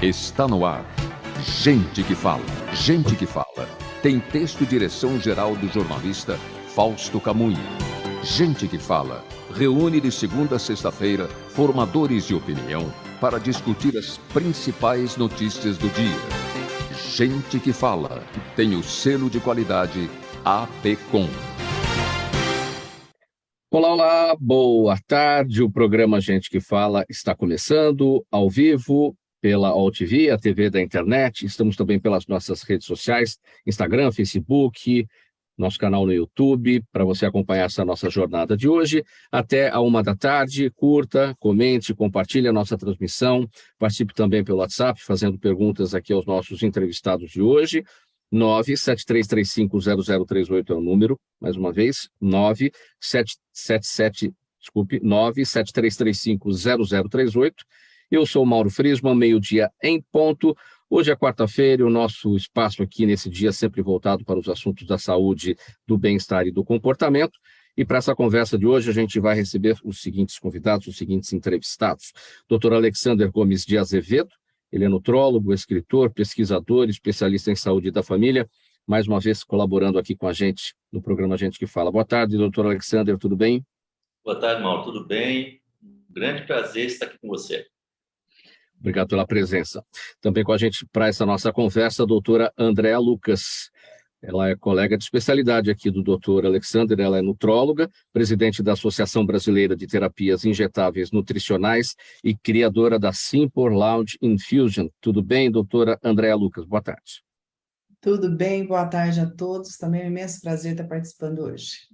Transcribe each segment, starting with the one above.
Está no ar. Gente que fala. Gente que fala. Tem texto e direção geral do jornalista Fausto Camunha. Gente que fala. Reúne de segunda a sexta-feira formadores de opinião para discutir as principais notícias do dia. Gente que fala. Tem o selo de qualidade APCOM. Olá, boa tarde. O programa Gente que Fala está começando ao vivo pela OUTV, a TV da internet. Estamos também pelas nossas redes sociais, Instagram, Facebook, nosso canal no YouTube, para você acompanhar essa nossa jornada de hoje. Até a 1 da tarde, curta, comente, compartilhe a nossa transmissão. Participe também pelo WhatsApp, fazendo perguntas aqui aos nossos entrevistados de hoje. 973350038 é o número, mais uma vez, 973350038. Eu sou o Mauro Friesman, meio-dia em ponto. Hoje é quarta-feira e o nosso espaço aqui nesse dia sempre voltado para os assuntos da saúde, do bem-estar e do comportamento. E para essa conversa de hoje a gente vai receber os seguintes convidados, os seguintes entrevistados. Dr. Alexander Gomes de Azevedo, ele é nutrólogo, escritor, pesquisador, especialista em saúde da família, mais uma vez colaborando aqui com a gente no programa Gente que Fala. Boa tarde, doutor Alexander, tudo bem? Boa tarde, Mauro, tudo bem? Um grande prazer estar aqui com você. Obrigado pela presença. Também com a gente para essa nossa conversa, a doutora Andréa Lucas. Ela é colega de especialidade aqui do doutor Alexander, ela é nutróloga, presidente da Associação Brasileira de Terapias Injetáveis Nutricionais e criadora da Simple Lounge Infusion. Tudo bem, doutora Andréa Lucas? Boa tarde. Tudo bem, boa tarde a todos. Também é um imenso prazer estar participando hoje.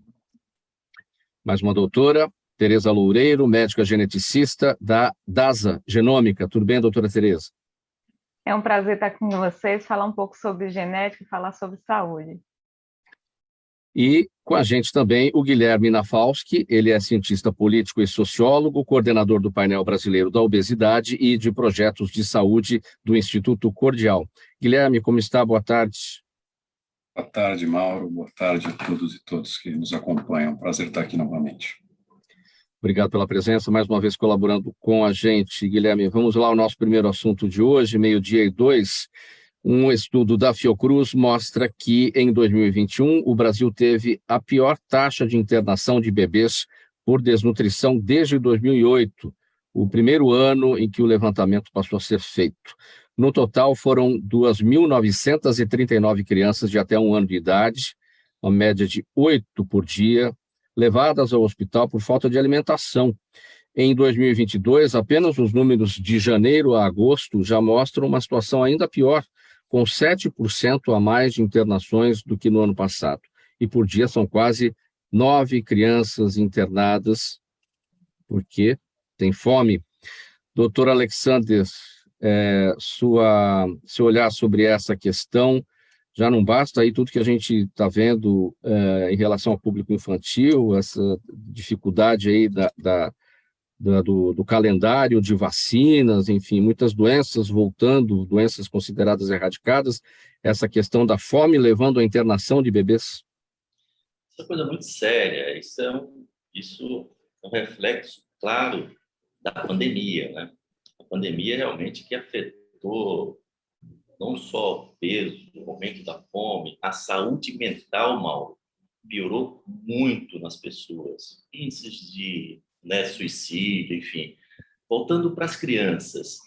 Mais uma doutora, Tereza Loureiro, médica geneticista da DASA Genômica. Tudo bem, doutora Tereza? É um prazer estar com vocês, falar um pouco sobre genética e falar sobre saúde. E com a gente também o Guilherme Nafalski, ele é cientista político e sociólogo, coordenador do painel brasileiro da obesidade e de projetos de saúde do Instituto Cordial. Guilherme, como está? Boa tarde. Boa tarde, Mauro. Boa tarde a todos e todas que nos acompanham. Um prazer estar aqui novamente. Obrigado pela presença, mais uma vez colaborando com a gente. Guilherme, vamos lá ao nosso primeiro assunto de hoje, 12:02. Um estudo da Fiocruz mostra que, em 2021, o Brasil teve a pior taxa de internação de bebês por desnutrição desde 2008, o primeiro ano em que o levantamento passou a ser feito. No total, foram 2.939 crianças de até 1 ano de idade, uma média de 8 por dia, levadas ao hospital por falta de alimentação. Em 2022, apenas os números de janeiro a agosto já mostram uma situação ainda pior, com 7% a mais de internações do que no ano passado. E por dia são quase 9 crianças internadas porque tem fome. Doutor Alexander, seu olhar sobre essa questão, já não basta aí tudo que a gente está vendo em relação ao público infantil, essa dificuldade aí do calendário de vacinas, enfim, muitas doenças voltando, doenças consideradas erradicadas, essa questão da fome levando à internação de bebês? Isso é uma coisa muito séria, isso é um reflexo claro da pandemia, né? A pandemia realmente que afetou não só o peso, o momento da fome, a saúde mental, Mauro, piorou muito nas pessoas. Índices de suicídio, enfim. Voltando para as crianças,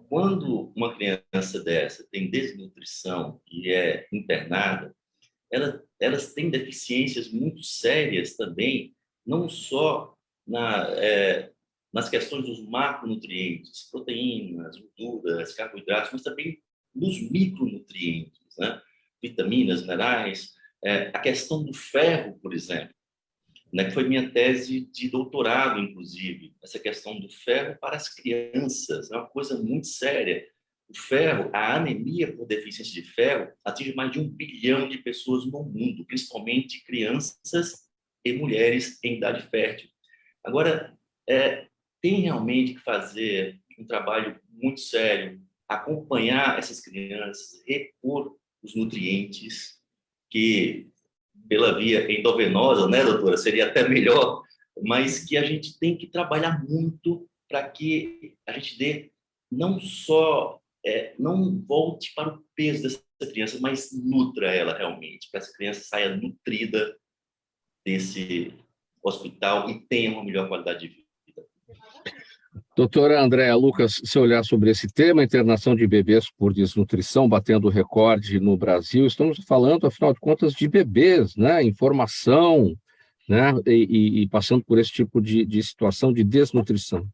quando uma criança dessa tem desnutrição e é internada, elas têm deficiências muito sérias também, não só nas questões dos macronutrientes, proteínas, gorduras, carboidratos, mas também nos micronutrientes, né? Vitaminas, minerais, a questão do ferro, por exemplo, né, que foi minha tese de doutorado, inclusive, essa questão do ferro para as crianças, é uma coisa muito séria. O ferro, a anemia por deficiência de ferro, atinge mais de 1 bilhão de pessoas no mundo, principalmente crianças e mulheres em idade fértil. Agora, tem realmente que fazer um trabalho muito sério, acompanhar essas crianças, repor os nutrientes, que pela via endovenosa, né, doutora, seria até melhor, mas que a gente tem que trabalhar muito para que a gente dê não só não volte para o peso dessa criança, mas nutra ela realmente, para essa criança saia nutrida desse hospital e tenha uma melhor qualidade de vida. Doutora Andréa Lucas, se olhar sobre esse tema, internação de bebês por desnutrição, batendo recorde no Brasil, estamos falando, afinal de contas, de bebês, né? Informação, né? E passando por esse tipo de situação de desnutrição.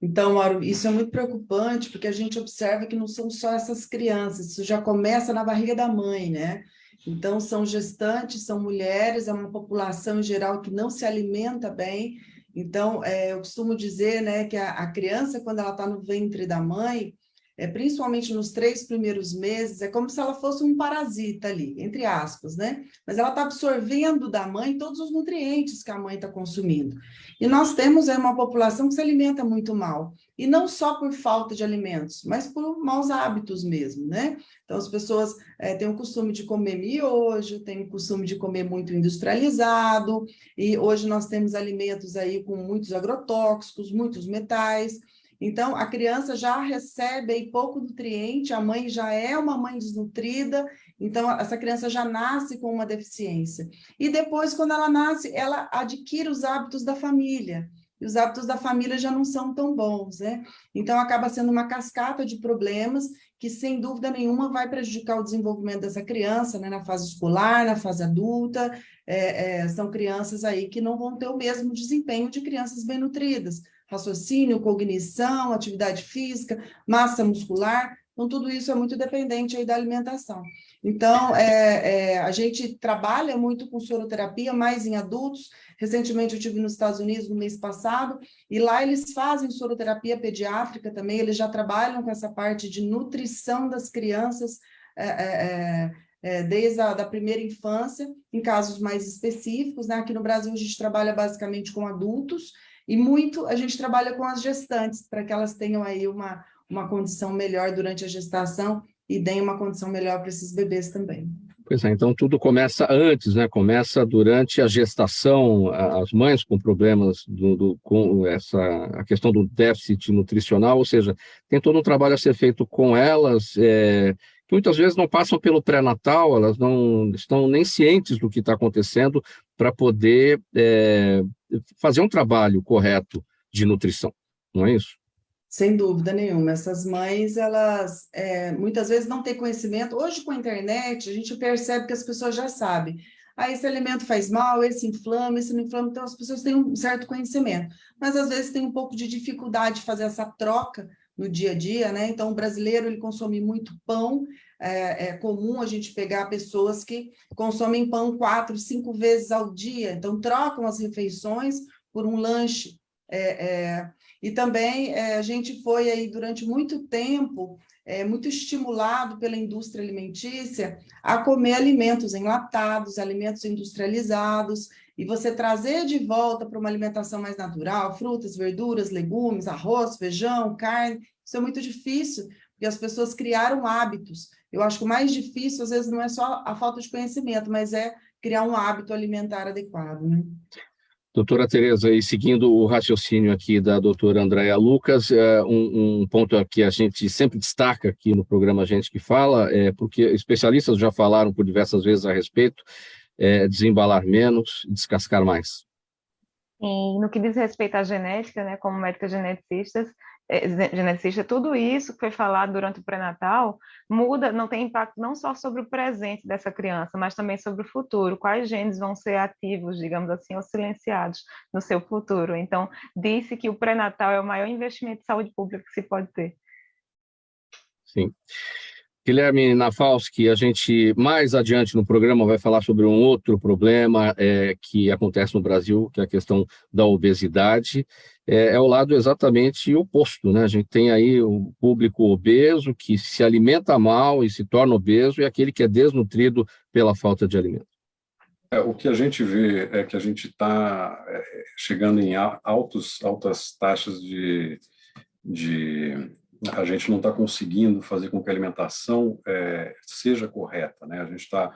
Então, Mauro, isso é muito preocupante, porque a gente observa que não são só essas crianças, isso já começa na barriga da mãe, né? Então, são gestantes, são mulheres, é uma população em geral que não se alimenta bem. Então, eu costumo dizer, né, que a criança, quando ela está no ventre da mãe, principalmente nos 3 primeiros meses, é como se ela fosse um parasita ali, entre aspas, né? Mas ela está absorvendo da mãe todos os nutrientes que a mãe está consumindo. E nós temos aí uma população que se alimenta muito mal. E não só por falta de alimentos, mas por maus hábitos mesmo, né? Então, as pessoas têm o costume de comer miojo, têm o costume de comer muito industrializado, e hoje nós temos alimentos aí com muitos agrotóxicos, muitos metais. Então, a criança já recebe aí pouco nutriente, a mãe já é uma mãe desnutrida, então essa criança já nasce com uma deficiência. E depois, quando ela nasce, ela adquire os hábitos da família, e os hábitos da família já não são tão bons, né? Então, acaba sendo uma cascata de problemas que, sem dúvida nenhuma, vai prejudicar o desenvolvimento dessa criança, né? Na fase escolar, na fase adulta. São crianças aí que não vão ter o mesmo desempenho de crianças bem nutridas. Raciocínio, cognição, atividade física, massa muscular, então tudo isso é muito dependente aí da alimentação. Então, a gente trabalha muito com soroterapia, mais em adultos. Recentemente eu estive nos Estados Unidos no mês passado, e lá eles fazem soroterapia pediátrica também, eles já trabalham com essa parte de nutrição das crianças, desde a primeira infância, em casos mais específicos, né? Aqui no Brasil a gente trabalha basicamente com adultos, e muito a gente trabalha com as gestantes, para que elas tenham aí uma condição melhor durante a gestação e deem uma condição melhor para esses bebês também. Pois é, então tudo começa antes, né? Começa durante a gestação, as mães com problemas com a questão do déficit nutricional, ou seja, tem todo um trabalho a ser feito com elas, que muitas vezes não passam pelo pré-natal, elas não estão nem cientes do que está acontecendo para poder fazer um trabalho correto de nutrição, não é isso? Sem dúvida nenhuma. Essas mães, elas muitas vezes não têm conhecimento. Hoje, com a internet, a gente percebe que as pessoas já sabem. Esse alimento faz mal, esse inflama, esse não inflama. Então, as pessoas têm um certo conhecimento. Mas, às vezes, tem um pouco de dificuldade de fazer essa troca no dia a dia, né? Então, o brasileiro, ele consome muito pão. É comum a gente pegar pessoas que consomem pão 4, 5 vezes ao dia. Então, trocam as refeições por um lanche. E também a gente foi aí durante muito tempo muito estimulado pela indústria alimentícia a comer alimentos enlatados, alimentos industrializados, e você trazer de volta para uma alimentação mais natural, frutas, verduras, legumes, arroz, feijão, carne, isso é muito difícil, porque as pessoas criaram hábitos. Eu acho que o mais difícil, às vezes, não é só a falta de conhecimento, mas é criar um hábito alimentar adequado, né? Doutora Tereza, e seguindo o raciocínio aqui da doutora Andréa Lucas, um ponto que a gente sempre destaca aqui no programa Gente que Fala, porque especialistas já falaram por diversas vezes a respeito, desembalar menos e descascar mais. E no que diz respeito à genética, né, como médica geneticista, tudo isso que foi falado durante o pré-natal muda, não tem impacto não só sobre o presente dessa criança, mas também sobre o futuro. Quais genes vão ser ativos, digamos assim, ou silenciados no seu futuro? Então, disse que o pré-natal é o maior investimento de saúde pública que se pode ter. Sim. Guilherme Nafalski, a gente mais adiante no programa vai falar sobre um outro problema que acontece no Brasil, que é a questão da obesidade. É o lado exatamente oposto, né? A gente tem aí o público obeso que se alimenta mal e se torna obeso, e aquele que é desnutrido pela falta de alimento. O que a gente vê é que a gente está chegando em altas taxas de a gente não está conseguindo fazer com que a alimentação seja correta, né? A gente está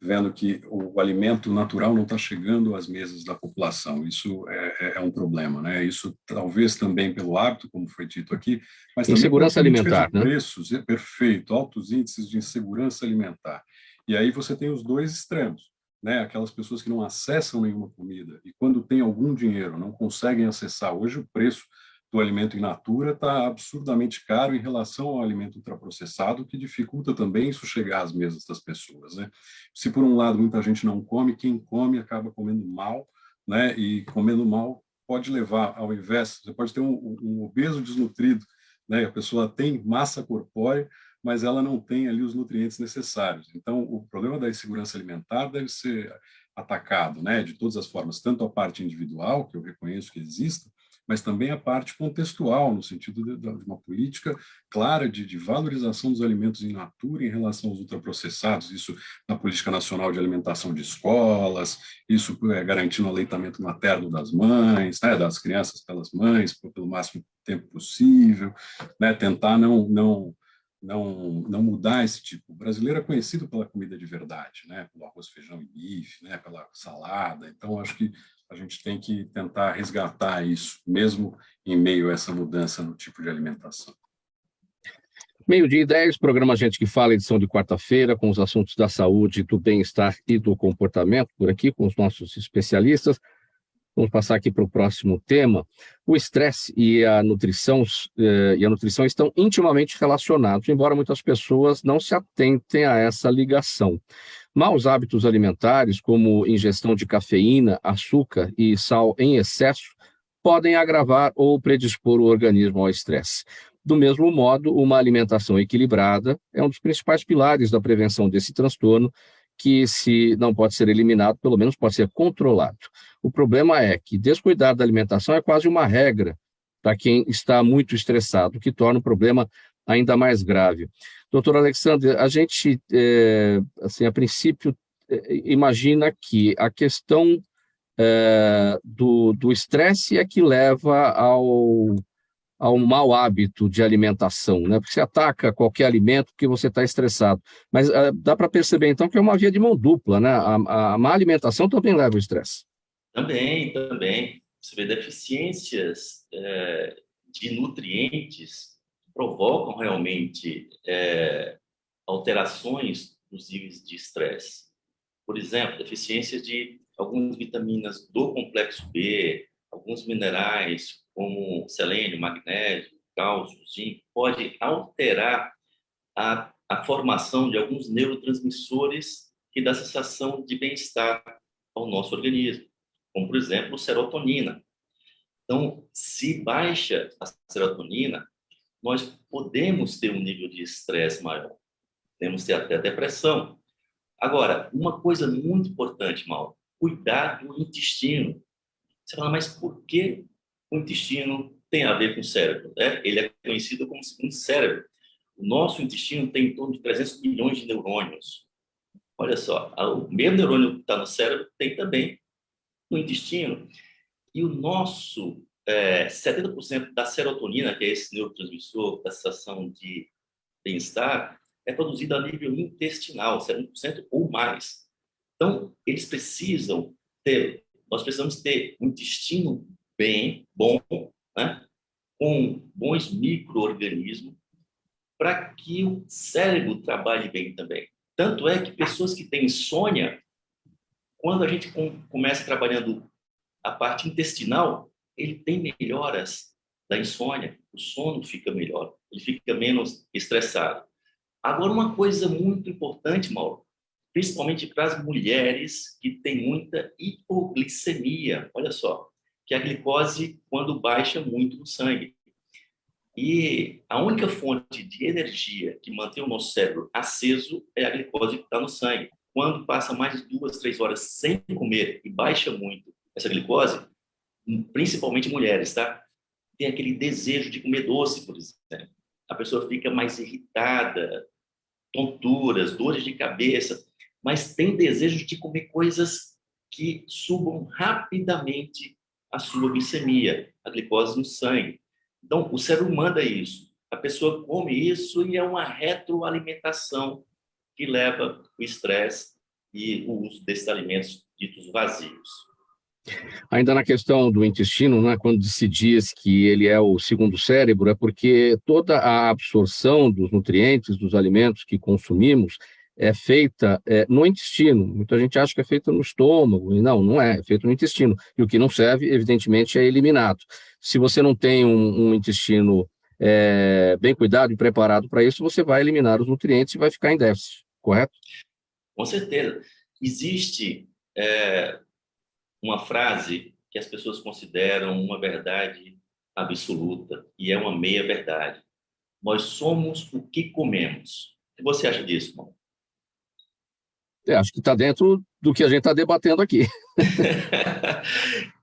vendo que o alimento natural não está chegando às mesas da população. Isso é um problema, né? Isso talvez também pelo hábito, como foi dito aqui, mas também pela Insegurança política alimentar, de né? preços, é perfeito, altos índices de insegurança alimentar. E aí você tem os dois extremos, né? Aquelas pessoas que não acessam nenhuma comida e quando tem algum dinheiro não conseguem acessar. Hoje o preço do alimento in natura está absurdamente caro em relação ao alimento ultraprocessado, que dificulta também isso chegar às mesas das pessoas, né? Se por um lado muita gente não come, quem come acaba comendo mal, né? E comendo mal pode levar, ao invés, você pode ter um obeso desnutrido, né? A pessoa tem massa corpórea, mas ela não tem ali os nutrientes necessários. Então, o problema da insegurança alimentar deve ser atacado, né? De todas as formas, tanto a parte individual, que eu reconheço que exista, mas também a parte contextual, no sentido de uma política clara de valorização dos alimentos in natura em relação aos ultraprocessados, isso na Política Nacional de Alimentação de Escolas, isso garantindo o aleitamento materno das mães, né, das crianças pelas mães, pelo máximo tempo possível, né, tentar não mudar esse tipo. O brasileiro é conhecido pela comida de verdade, né, pelo arroz, feijão e bife, né, pela salada, então acho que a gente tem que tentar resgatar isso, mesmo em meio a essa mudança no tipo de alimentação. 12h10, programa Gente que Fala, edição de quarta-feira, com os assuntos da saúde, do bem-estar e do comportamento, por aqui, com os nossos especialistas. Vamos passar aqui para o próximo tema. O estresse e a nutrição estão intimamente relacionados, embora muitas pessoas não se atentem a essa ligação. Maus hábitos alimentares, como ingestão de cafeína, açúcar e sal em excesso, podem agravar ou predispor o organismo ao estresse. Do mesmo modo, uma alimentação equilibrada é um dos principais pilares da prevenção desse transtorno, que, se não pode ser eliminado, pelo menos pode ser controlado. O problema é que descuidar da alimentação é quase uma regra para quem está muito estressado, o que torna o problema ainda mais grave. Doutor Alexandre, a gente, assim, a princípio, imagina que a questão do estresse é que leva ao mau hábito de alimentação, né? Porque você ataca qualquer alimento porque você está estressado. Mas dá para perceber, então, que é uma via de mão dupla, né? A má alimentação também leva ao estresse. Também. Você vê deficiências de nutrientes provocam realmente alterações nos níveis de estresse. Por exemplo, deficiências de algumas vitaminas do complexo B, alguns minerais como selênio, magnésio, cálcio, zinco, pode alterar a formação de alguns neurotransmissores que dá sensação de bem-estar ao nosso organismo, como, por exemplo, serotonina. Então, se baixa a serotonina, nós podemos ter um nível de estresse maior, podemos ter até depressão. Agora, uma coisa muito importante, Mauro, cuidar do intestino. Você fala, mas por que o intestino tem a ver com o cérebro? Ele é conhecido como segundo cérebro. O nosso intestino tem em torno de 300 milhões de neurônios. Olha só, o mesmo neurônio que está no cérebro tem também no intestino. E o nosso 70% da serotonina, que é esse neurotransmissor da sensação de bem-estar, é produzido a nível intestinal, 70% ou mais. Então, nós precisamos ter um intestino bom, né? Com bons micro-organismos, para que o cérebro trabalhe bem também. Tanto é que pessoas que têm insônia, quando a gente começa trabalhando a parte intestinal, ele tem melhoras da insônia, o sono fica melhor, ele fica menos estressado. Agora, uma coisa muito importante, Mauro, principalmente para as mulheres que têm muita hipoglicemia, olha só, que é a glicose quando baixa muito no sangue. E a única fonte de energia que mantém o nosso cérebro aceso é a glicose que está no sangue. Quando passa mais de 2, 3 horas sem comer e baixa muito essa glicose, principalmente mulheres, tá? Tem aquele desejo de comer doce, por exemplo. A pessoa fica mais irritada, tonturas, dores de cabeça, mas tem desejo de comer coisas que subam rapidamente a sua glicemia, a glicose no sangue. Então, o cérebro manda isso. A pessoa come isso e é uma retroalimentação que leva o estresse e o uso desses alimentos ditos vazios. Ainda na questão do intestino, né, quando se diz que ele é o segundo cérebro, é porque toda a absorção dos nutrientes, dos alimentos que consumimos, é feita no intestino. Muita gente acha que é feita no estômago, e não é, é feito no intestino. E o que não serve, evidentemente, é eliminado. Se você não tem um intestino bem cuidado e preparado para isso, você vai eliminar os nutrientes e vai ficar em déficit, correto? Com certeza. Existe uma frase que as pessoas consideram uma verdade absoluta, e é uma meia-verdade. Nós somos o que comemos. O que você acha disso, Paulo? Acho que está dentro do que a gente está debatendo aqui.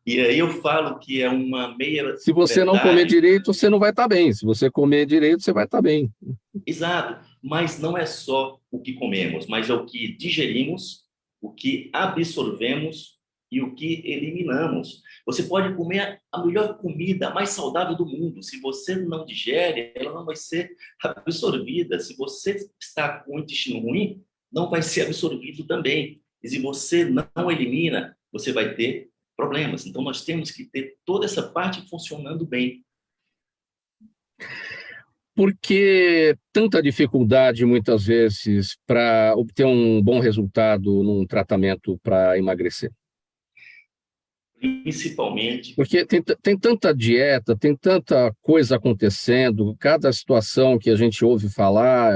E aí eu falo que é uma meia-verdade. Se você não comer direito, você não vai estar bem. Se você comer direito, você vai estar bem. Exato. Mas não é só o que comemos, mas é o que digerimos, o que absorvemos e o que eliminamos. Você pode comer a melhor comida, a mais saudável do mundo. Se você não digere, ela não vai ser absorvida. Se você está com o intestino ruim, não vai ser absorvido também. E se você não elimina, você vai ter problemas. Então, nós temos que ter toda essa parte funcionando bem. Por que tanta dificuldade, muitas vezes, para obter um bom resultado num tratamento para emagrecer? Principalmente. Porque tem tanta dieta, tem tanta coisa acontecendo, cada situação que a gente ouve falar,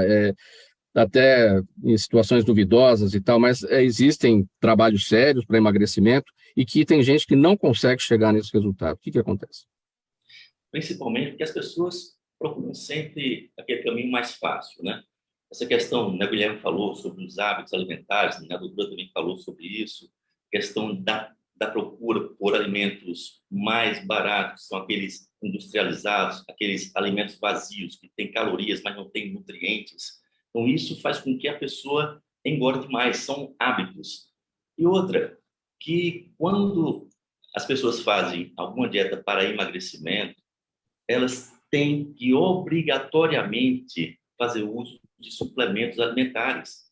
até em situações duvidosas e tal, mas existem trabalhos sérios para emagrecimento e que tem gente que não consegue chegar nesse resultado. O que acontece? Principalmente porque as pessoas procuram sempre aquele caminho mais fácil, né? Essa questão, né, o Guilherme falou sobre os hábitos alimentares, né, a doutora também falou sobre isso, questão da procura por alimentos mais baratos, são aqueles industrializados, aqueles alimentos vazios, que têm calorias, mas não têm nutrientes. Então, isso faz com que a pessoa engorde mais, são hábitos. E outra, que quando as pessoas fazem alguma dieta para emagrecimento, elas têm que obrigatoriamente fazer uso de suplementos alimentares,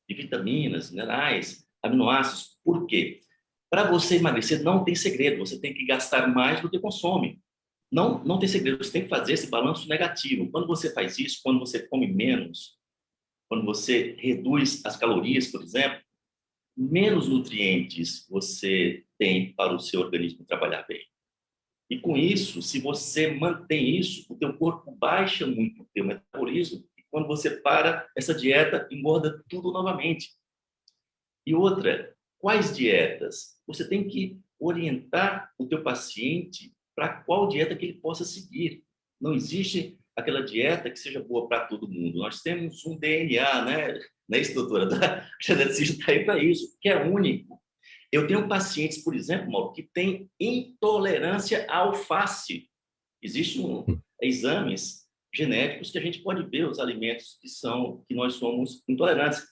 de vitaminas, minerais, aminoácidos. Por quê? Para você emagrecer não tem segredo, você tem que gastar mais do que consome. Não tem segredo, você tem que fazer esse balanço negativo. Quando você faz isso, quando você come menos, quando você reduz as calorias, por exemplo, menos nutrientes você tem para o seu organismo trabalhar bem. E com isso, se você mantém isso, o teu corpo baixa muito o teu metabolismo, e quando você para essa dieta, engorda tudo novamente. E outra, quais dietas? Você tem que orientar o teu paciente para qual dieta que ele possa seguir. Não existe aquela dieta que seja boa para todo mundo. Nós temos um DNA, né, doutora? A geneticista está aí para isso, que é único. Eu tenho pacientes, por exemplo, Mauro, que têm intolerância à alface. Existem exames genéticos que a gente pode ver os alimentos que nós somos intolerantes.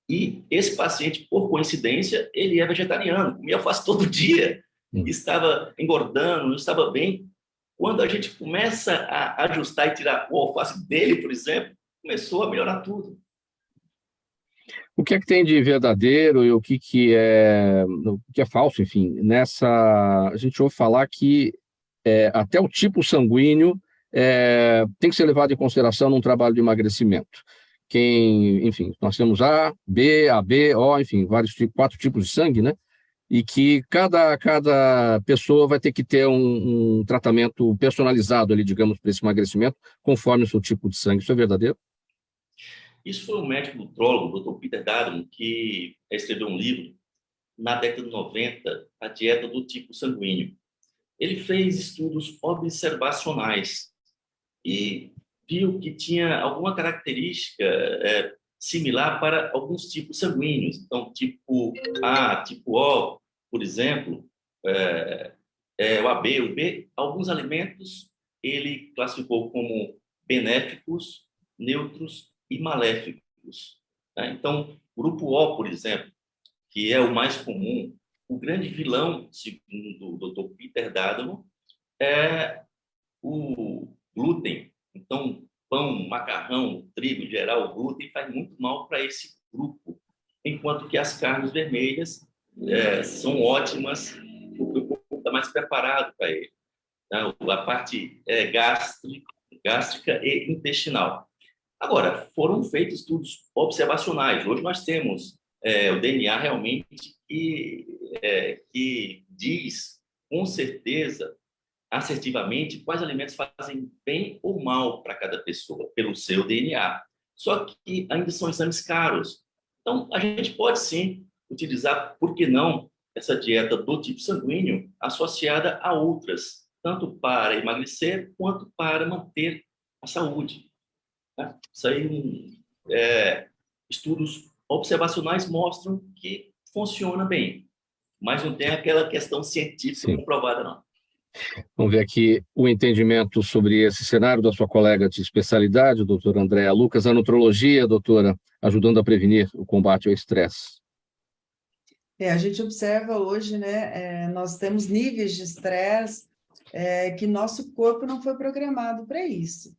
E esse paciente, por coincidência, ele é vegetariano, comia alface todo dia, estava engordando, não estava bem. Quando a gente começa a ajustar e tirar o alface dele, por exemplo, começou a melhorar tudo. O que é que tem de verdadeiro e o que é falso, enfim? A gente ouve falar que até o tipo sanguíneo tem que ser levado em consideração num trabalho de emagrecimento. Enfim, nós temos A, B, AB, O, enfim, 4 tipos de sangue, né? E que cada pessoa vai ter que ter um tratamento personalizado ali, digamos, para esse emagrecimento, conforme o seu tipo de sangue. Isso é verdadeiro? Isso foi um médico nutrólogo, o Dr. Peter Dadman, que escreveu um livro na década de 90, A Dieta do Tipo Sanguíneo. Ele fez estudos observacionais e viu que tinha alguma característica similar para alguns tipos sanguíneos. Então, tipo A, tipo O, por exemplo, o AB, o B, alguns alimentos ele classificou como benéficos, neutros e maléficos. Tá? Então, grupo O, por exemplo, que é o mais comum, o grande vilão, segundo o Dr. Peter Dadman, é o glúten. Então, pão, macarrão, trigo em geral, o glúten faz muito mal para esse grupo. enquanto que as carnes vermelhas são ótimas, porque o corpo está mais preparado para ele, né? A parte gástrica e intestinal. Agora, foram feitos estudos observacionais. Hoje nós temos o DNA realmente que diz, com certeza, assertivamente, quais alimentos fazem bem ou mal para cada pessoa, pelo seu DNA. Só que ainda são exames caros. Então, a gente pode sim utilizar, por que não, essa dieta do tipo sanguíneo associada a outras, tanto para emagrecer quanto para manter a saúde, né? Isso aí, estudos observacionais mostram que funciona bem, mas não tem aquela questão científica comprovada, não. Vamos ver aqui o entendimento sobre esse cenário da sua colega de especialidade, doutora Andréa Lucas, a nutrologia, doutora, ajudando a prevenir o combate ao estresse. A gente observa hoje, né, nós temos níveis de estresse que nosso corpo não foi programado para isso.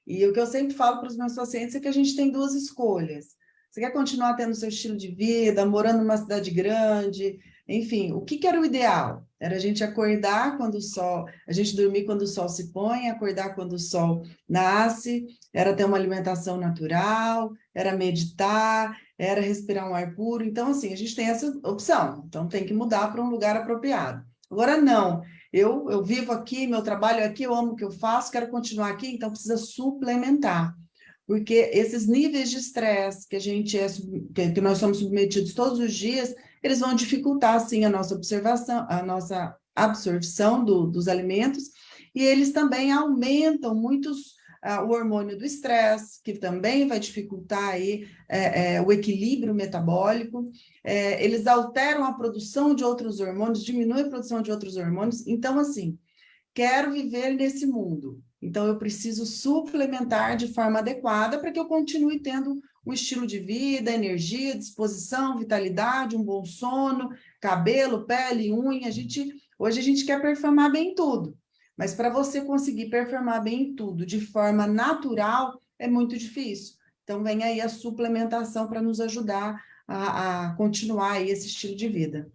E o que eu sempre falo para os meus pacientes é que a gente tem duas escolhas. Você quer continuar tendo seu estilo de vida, morando numa cidade grande, enfim, o que era o ideal? Era a gente acordar quando o sol, a gente dormir quando o sol se põe, acordar quando o sol nasce, era ter uma alimentação natural, era meditar, era respirar um ar puro. Então, assim, a gente tem essa opção. Então, tem que mudar para um lugar apropriado. Agora, não. Eu vivo aqui, meu trabalho é aqui, eu amo o que eu faço, quero continuar aqui, então precisa suplementar. Porque esses níveis de estresse que nós somos submetidos todos os dias, eles vão dificultar, sim, a nossa observação, a nossa absorção dos alimentos, e eles também aumentam o hormônio do estresse, que também vai dificultar aí, o equilíbrio metabólico, eles alteram a produção de outros hormônios, diminuem a produção de outros hormônios. Então, assim, quero viver nesse mundo, então eu preciso suplementar de forma adequada para que eu continue tendo um estilo de vida, energia, disposição, vitalidade, um bom sono, cabelo, pele, unha. Hoje a gente quer performar bem em tudo, mas para você conseguir performar bem em tudo de forma natural é muito difícil. Então vem aí a suplementação para nos ajudar a continuar aí esse estilo de vida.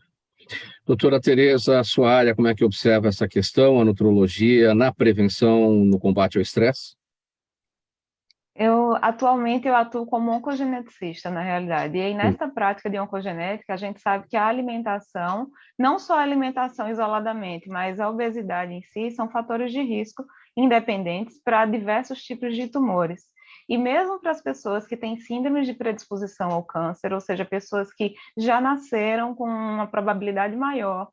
Doutora Tereza, a sua área, como é que observa essa questão, a nutrologia, na prevenção, no combate ao estresse? Atualmente, eu atuo como oncogeneticista, na realidade. E aí, nessa prática de oncogenética, a gente sabe que a alimentação, não só a alimentação isoladamente, mas a obesidade em si, são fatores de risco independentes para diversos tipos de tumores. E mesmo para as pessoas que têm síndromes de predisposição ao câncer, ou seja, pessoas que já nasceram com uma probabilidade maior,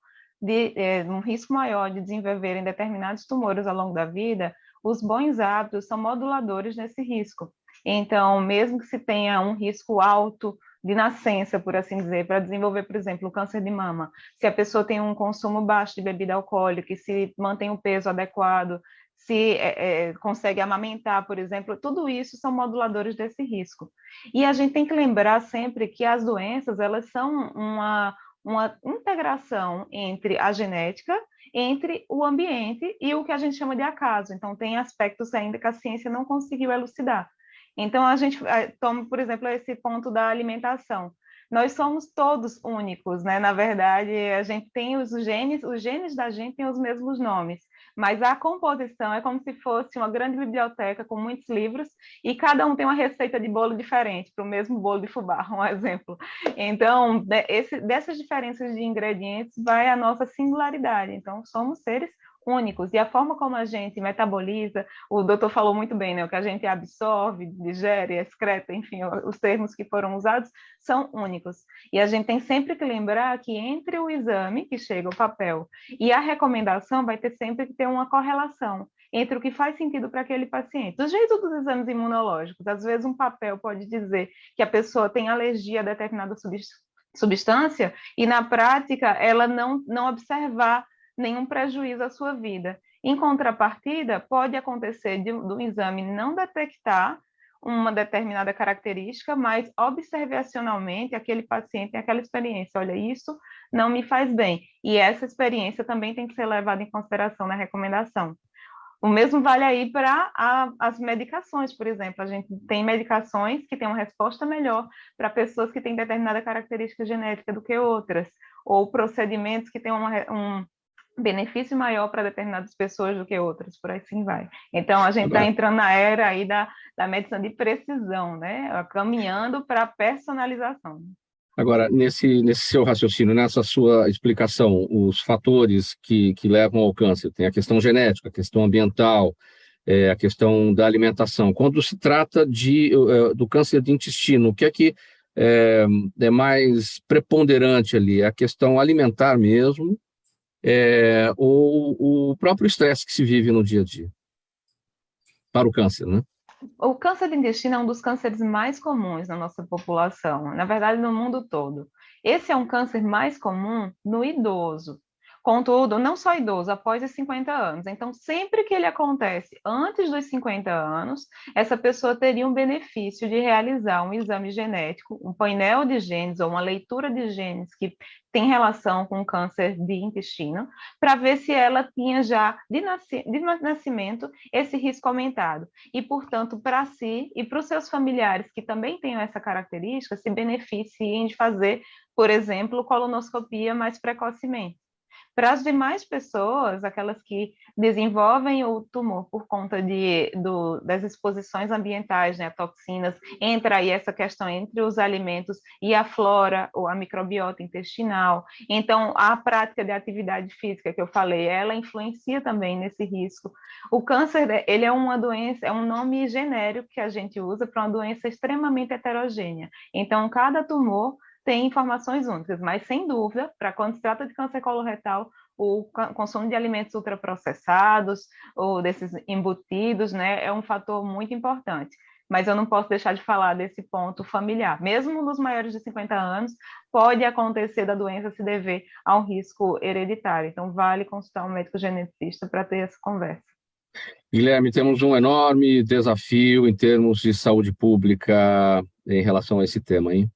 um risco maior de desenvolverem determinados tumores ao longo da vida, os bons hábitos são moduladores nesse risco. Então, mesmo que se tenha um risco alto de nascença, por assim dizer, para desenvolver, por exemplo, o câncer de mama, se a pessoa tem um consumo baixo de bebida alcoólica, se mantém o peso adequado, se consegue amamentar, por exemplo, tudo isso são moduladores desse risco. E a gente tem que lembrar sempre que as doenças, elas são uma integração entre a genética, entre o ambiente e o que a gente chama de acaso. Então, tem aspectos ainda que a ciência não conseguiu elucidar. Então, a gente toma, por exemplo, esse ponto da alimentação. Nós somos todos únicos, né? Na verdade, a gente tem os genes da gente têm os mesmos nomes, mas a composição é como se fosse uma grande biblioteca com muitos livros e cada um tem uma receita de bolo diferente para o mesmo bolo de fubá, um exemplo. Então, dessas diferenças de ingredientes vai a nossa singularidade. Então, somos seres únicos. E a forma como a gente metaboliza, o doutor falou muito bem, né? O que a gente absorve, digere, excreta, enfim, os termos que foram usados são únicos. E a gente tem sempre que lembrar que entre o exame, que chega o papel, e a recomendação vai ter sempre que ter uma correlação entre o que faz sentido para aquele paciente. Do jeito dos exames imunológicos, às vezes um papel pode dizer que a pessoa tem alergia a determinada substância e, na prática, ela não observar nenhum prejuízo à sua vida. Em contrapartida, pode acontecer do exame não detectar uma determinada característica, mas observacionalmente aquele paciente tem aquela experiência, olha, isso não me faz bem. E essa experiência também tem que ser levada em consideração na recomendação. O mesmo vale aí para as medicações, por exemplo. A gente tem medicações que têm uma resposta melhor para pessoas que têm determinada característica genética do que outras, ou procedimentos que têm um benefício maior para determinadas pessoas do que outras, por aí sim vai. Então, a gente está entrando na era aí da medicina de precisão, né? Caminhando para a personalização. Agora, nesse seu raciocínio, nessa sua explicação, os fatores que levam ao câncer, tem a questão genética, a questão ambiental, a questão da alimentação. Quando se trata do câncer de intestino, o que é mais preponderante ali? É a questão alimentar mesmo, ou o próprio estresse que se vive no dia a dia? Para o câncer, né? O câncer de intestino é um dos cânceres mais comuns na nossa população, na verdade, no mundo todo. Esse é um câncer mais comum no idoso. Contudo, não só idoso, após os 50 anos. Então, sempre que ele acontece antes dos 50 anos, essa pessoa teria um benefício de realizar um exame genético, um painel de genes ou uma leitura de genes que tem relação com câncer de intestino, para ver se ela tinha já de nascimento esse risco aumentado. E, portanto, para si e para os seus familiares que também tenham essa característica, se beneficiem de fazer, por exemplo, colonoscopia mais precocemente. Para as demais pessoas, aquelas que desenvolvem o tumor por conta das exposições ambientais, né, toxinas, entra aí essa questão entre os alimentos e a flora ou a microbiota intestinal. Então, a prática de atividade física que eu falei, ela influencia também nesse risco. O câncer, ele é uma doença, é um nome genérico que a gente usa para uma doença extremamente heterogênea. Então, cada tumor tem informações únicas, mas sem dúvida, para quando se trata de câncer coloretal, o consumo de alimentos ultraprocessados ou desses embutidos, né, é um fator muito importante. Mas eu não posso deixar de falar desse ponto familiar. Mesmo nos maiores de 50 anos, pode acontecer da doença se dever a um risco hereditário. Então, vale consultar um médico geneticista para ter essa conversa. Guilherme, temos um enorme desafio em termos de saúde pública em relação a esse tema, hein?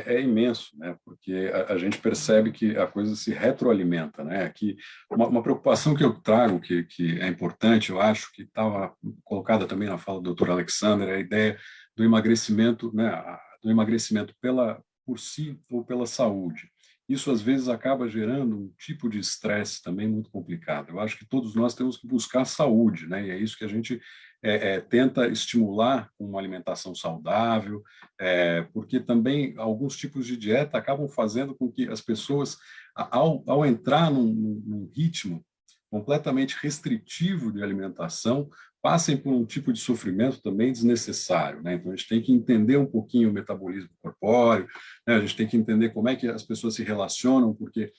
É imenso, né? Porque a gente percebe que a coisa se retroalimenta, né? Que uma preocupação que eu trago, que é importante, eu acho, que estava colocada também na fala do doutor Alexander, é a ideia do emagrecimento, né? Do emagrecimento por si ou pela saúde. Isso, às vezes, acaba gerando um tipo de estresse também muito complicado. Eu acho que todos nós temos que buscar saúde, né? E é isso que a gente tenta estimular com uma alimentação saudável, porque também alguns tipos de dieta acabam fazendo com que as pessoas, ao entrar num ritmo completamente restritivo de alimentação, passem por um tipo de sofrimento também desnecessário, né? Então, a gente tem que entender um pouquinho o metabolismo corpóreo, né? A gente tem que entender como é que as pessoas se relacionam, porque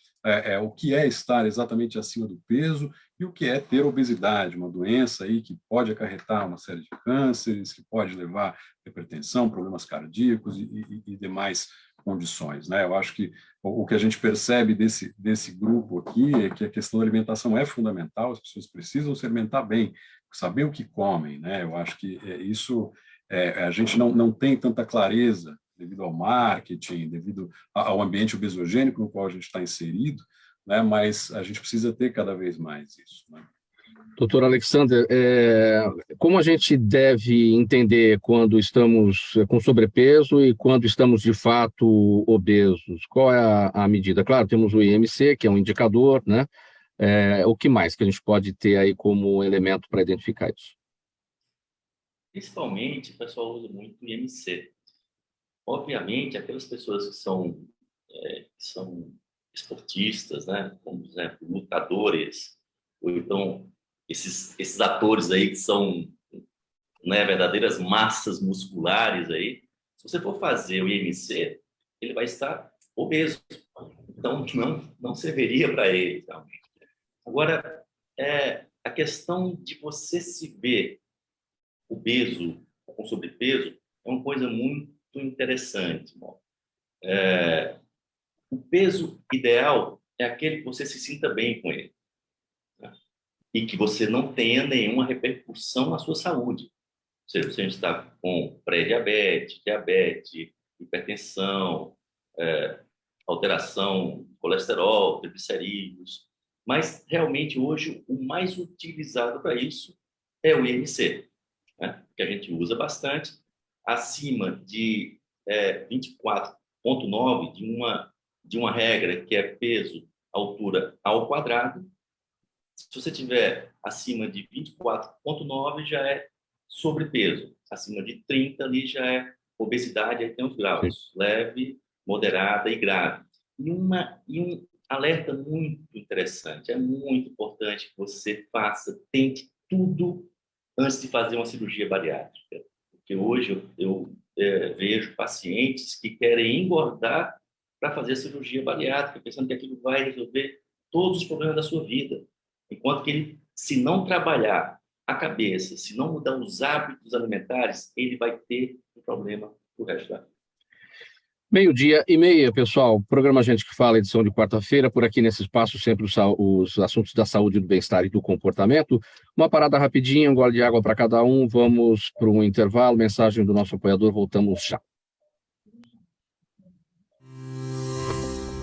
o que é estar exatamente acima do peso e o que é ter obesidade, uma doença aí que pode acarretar uma série de cânceres, que pode levar a hipertensão, problemas cardíacos e demais condições, né? Eu acho que o que a gente percebe desse grupo aqui é que a questão da alimentação é fundamental, as pessoas precisam se alimentar bem, saber o que comem, né? Eu acho que isso a gente não tem tanta clareza devido ao marketing, devido ao ambiente obesogênico no qual a gente está inserido, né? Mas a gente precisa ter cada vez mais isso, né? Doutor Alexander, como a gente deve entender quando estamos com sobrepeso e quando estamos de fato obesos? Qual é a medida? Claro, temos o IMC, que é um indicador, né? O que mais que a gente pode ter aí como elemento para identificar isso? Principalmente, o pessoal usa muito o IMC. Obviamente, aquelas pessoas que são esportistas, né? Como, por exemplo, lutadores, ou então esses atores aí que são, né, verdadeiras massas musculares aí, se você for fazer o IMC, ele vai estar obeso. Então, não serviria para ele, realmente. Agora, a questão de você se ver obeso ou com sobrepeso é uma coisa muito interessante. O peso ideal é aquele que você se sinta bem com ele, né? E que você não tenha nenhuma repercussão na sua saúde. Ou seja, você está com pré-diabetes, diabetes, hipertensão, alteração de colesterol, triglicerídeos, Mas, realmente, hoje, o mais utilizado para isso é o IMC, né? Que a gente usa bastante, acima de 24,9 de uma regra que é peso, altura ao quadrado. Se você tiver acima de 24,9 já é sobrepeso, acima de 30 ali já é obesidade, aí tem os graus, leve, moderada e grave. E um alerta muito interessante, é muito importante que você tente tudo antes de fazer uma cirurgia bariátrica, porque hoje eu vejo pacientes que querem engordar para fazer a cirurgia bariátrica, pensando que aquilo vai resolver todos os problemas da sua vida, enquanto que ele, se não trabalhar a cabeça, se não mudar os hábitos alimentares, ele vai ter um problema pro resto da vida. 12:30, pessoal. Programa Gente que Fala, edição de quarta-feira. Por aqui nesse espaço, sempre os assuntos da saúde, do bem-estar e do comportamento. Uma parada rapidinha, um gole de água para cada um. Vamos para um intervalo. Mensagem do nosso apoiador. Voltamos já.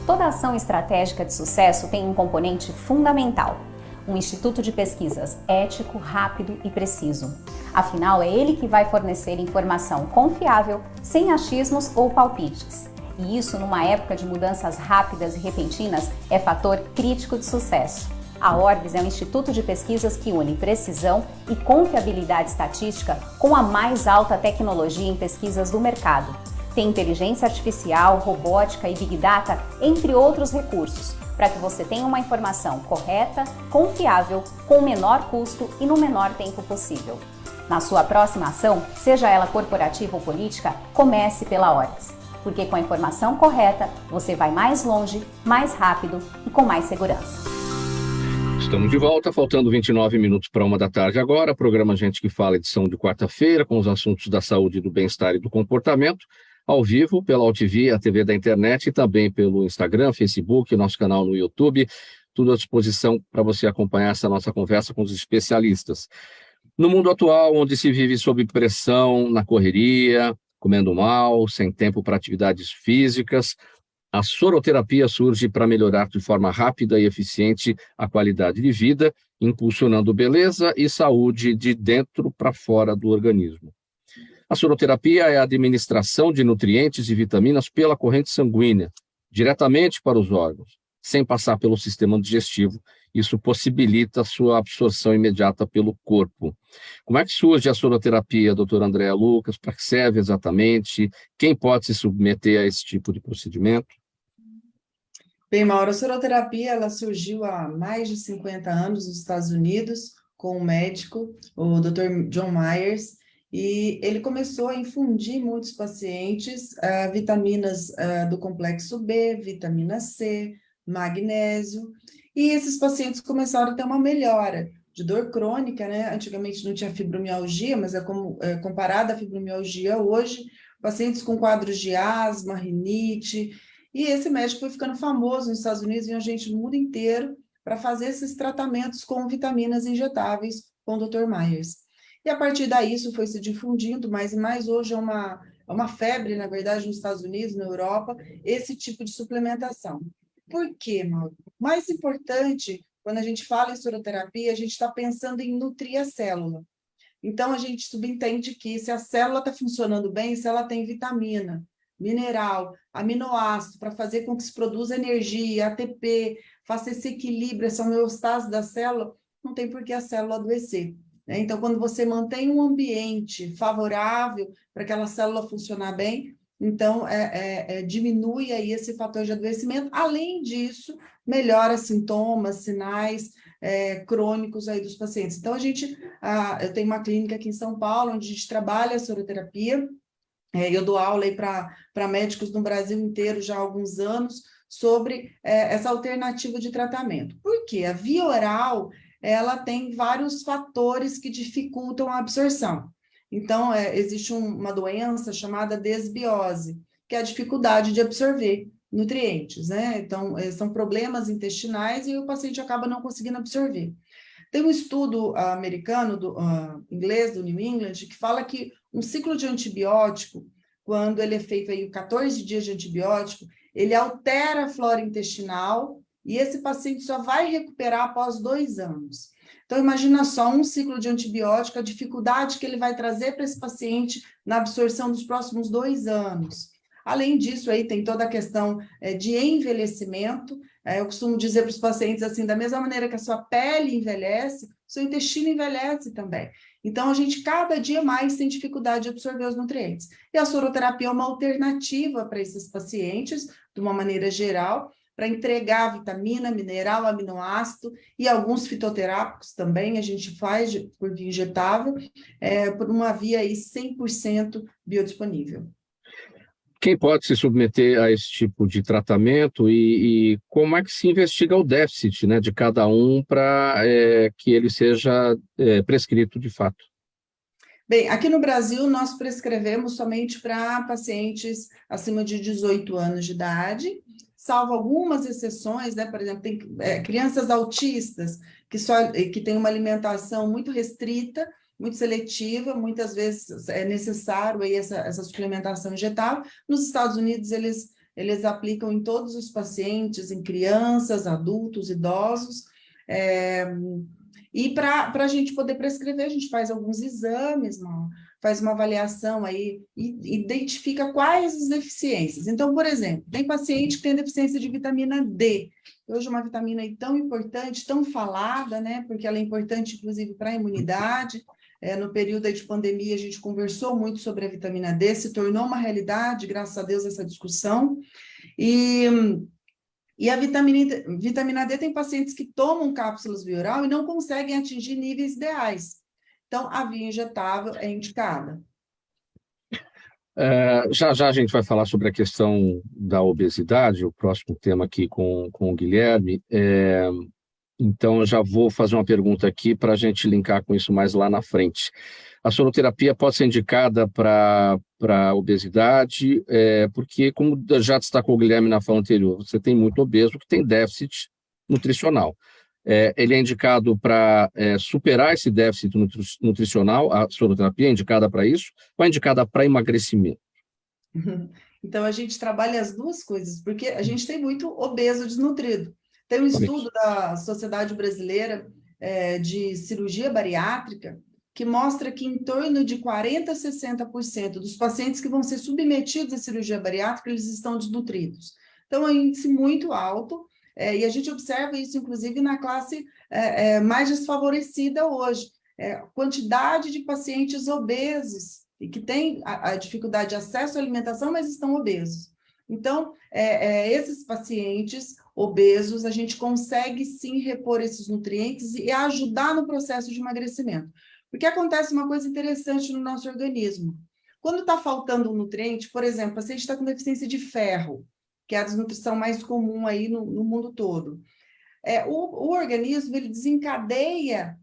Toda ação estratégica de sucesso tem um componente fundamental: um instituto de pesquisas ético, rápido e preciso. Afinal, é ele que vai fornecer informação confiável, sem achismos ou palpites. E isso, numa época de mudanças rápidas e repentinas, é fator crítico de sucesso. A Orbis é um instituto de pesquisas que une precisão e confiabilidade estatística com a mais alta tecnologia em pesquisas do mercado. Tem inteligência artificial, robótica e Big Data, entre outros recursos, para que você tenha uma informação correta, confiável, com o menor custo e no menor tempo possível. Na sua próxima ação, seja ela corporativa ou política, comece pela Orbis, porque com a informação correta, você vai mais longe, mais rápido e com mais segurança. Estamos de volta, faltando 29 minutos para 13h agora. Programa Gente que Fala, edição de quarta-feira, com os assuntos da saúde, do bem-estar e do comportamento. Ao vivo, pela UTV, a TV da internet, e também pelo Instagram, Facebook, nosso canal no YouTube, tudo à disposição para você acompanhar essa nossa conversa com os especialistas. No mundo atual, onde se vive sob pressão, na correria, comendo mal, sem tempo para atividades físicas, a soroterapia surge para melhorar de forma rápida e eficiente a qualidade de vida, impulsionando beleza e saúde de dentro para fora do organismo. A soroterapia é a administração de nutrientes e vitaminas pela corrente sanguínea, diretamente para os órgãos, sem passar pelo sistema digestivo. Isso possibilita a sua absorção imediata pelo corpo. Como é que surge a soroterapia, doutora Andréa Lucas? Para que serve exatamente? Quem pode se submeter a esse tipo de procedimento? Bem, Mauro, a soroterapia ela surgiu há mais de 50 anos nos Estados Unidos com um médico, o Dr. John Myers, e ele começou a infundir em muitos pacientes vitaminas do complexo B, vitamina C, magnésio, e esses pacientes começaram a ter uma melhora de dor crônica, né? Antigamente não tinha fibromialgia, mas comparada à fibromialgia hoje, pacientes com quadros de asma, rinite, e esse médico foi ficando famoso nos Estados Unidos, vinha gente do mundo inteiro para fazer esses tratamentos com vitaminas injetáveis com o Dr. Myers. E a partir daí isso foi se difundindo mais e mais. Hoje é uma febre, na verdade, nos Estados Unidos, na Europa, esse tipo de suplementação. Por quê, Mauro? O mais importante, quando a gente fala em soroterapia, a gente está pensando em nutrir a célula. Então, a gente subentende que se a célula está funcionando bem, se ela tem vitamina, mineral, aminoácido, para fazer com que se produza energia, ATP, faça esse equilíbrio, essa homeostase da célula, não tem por que a célula adoecer. Então, quando você mantém um ambiente favorável para aquela célula funcionar bem, então diminui aí esse fator de adoecimento. Além disso, melhora sintomas, sinais crônicos aí dos pacientes. Então, eu tenho uma clínica aqui em São Paulo, onde a gente trabalha a soroterapia. Eu dou aula aí para médicos no Brasil inteiro já há alguns anos sobre essa alternativa de tratamento. Por quê? A via oral ela tem vários fatores que dificultam a absorção. Então, existe uma doença chamada desbiose, que é a dificuldade de absorver nutrientes, né? Então, são problemas intestinais e o paciente acaba não conseguindo absorver. Tem um estudo americano, inglês, do New England, que fala que um ciclo de antibiótico, quando ele é feito aí 14 dias de antibiótico, ele altera a flora intestinal e esse paciente só vai recuperar após 2 anos. Então, imagina só um ciclo de antibiótico, a dificuldade que ele vai trazer para esse paciente na absorção dos próximos 2 anos. Além disso, aí tem toda a questão de envelhecimento. Eu costumo dizer para os pacientes assim, da mesma maneira que a sua pele envelhece, seu intestino envelhece também. Então, a gente cada dia mais tem dificuldade de absorver os nutrientes. E a soroterapia é uma alternativa para esses pacientes, de uma maneira geral, para entregar vitamina, mineral, aminoácido e alguns fitoterápicos também, a gente faz por via injetável, por uma via aí 100% biodisponível. Quem pode se submeter a esse tipo de tratamento e como é que se investiga o déficit, né, de cada um para que ele seja prescrito de fato? Bem, aqui no Brasil nós prescrevemos somente para pacientes acima de 18 anos de idade, salvo algumas exceções, né? Por exemplo, tem crianças autistas que têm uma alimentação muito restrita, muito seletiva, muitas vezes é necessário aí essa suplementação injetável. Nos Estados Unidos, eles aplicam em todos os pacientes, em crianças, adultos, idosos, e para a gente poder prescrever, a gente faz alguns exames, faz uma avaliação aí e identifica quais as deficiências. Então, por exemplo, tem paciente que tem deficiência de vitamina D. Hoje é uma vitamina aí tão importante, tão falada, né? Porque ela é importante, inclusive, para a imunidade. No período aí de pandemia, a gente conversou muito sobre a vitamina D, se tornou uma realidade, graças a Deus, essa discussão. E a vitamina D tem pacientes que tomam cápsulas via oral e não conseguem atingir níveis ideais. Então, a via injetável é indicada. Já a gente vai falar sobre a questão da obesidade, o próximo tema aqui com o Guilherme. Então, eu já vou fazer uma pergunta aqui para a gente linkar com isso mais lá na frente. A soroterapia pode ser indicada para obesidade, porque, como já destacou o Guilherme na fala anterior, você tem muito obeso que tem déficit nutricional. Ele é indicado para superar esse déficit nutricional, a soroterapia é indicada para isso, ou é indicada para emagrecimento? Então, a gente trabalha as duas coisas, porque a gente tem muito obeso desnutrido. Tem um estudo da Sociedade Brasileira de Cirurgia Bariátrica que mostra que em torno de 40% a 60% dos pacientes que vão ser submetidos à cirurgia bariátrica, eles estão desnutridos. Então, é um índice muito alto, e a gente observa isso, inclusive, na classe mais desfavorecida hoje. Quantidade de pacientes obesos e que têm a dificuldade de acesso à alimentação, mas estão obesos. Então, esses pacientes obesos, a gente consegue sim repor esses nutrientes e ajudar no processo de emagrecimento. Porque acontece uma coisa interessante no nosso organismo. Quando está faltando um nutriente, por exemplo, o paciente está com deficiência de ferro, que é a desnutrição mais comum aí no mundo todo. O organismo, ele desencadeia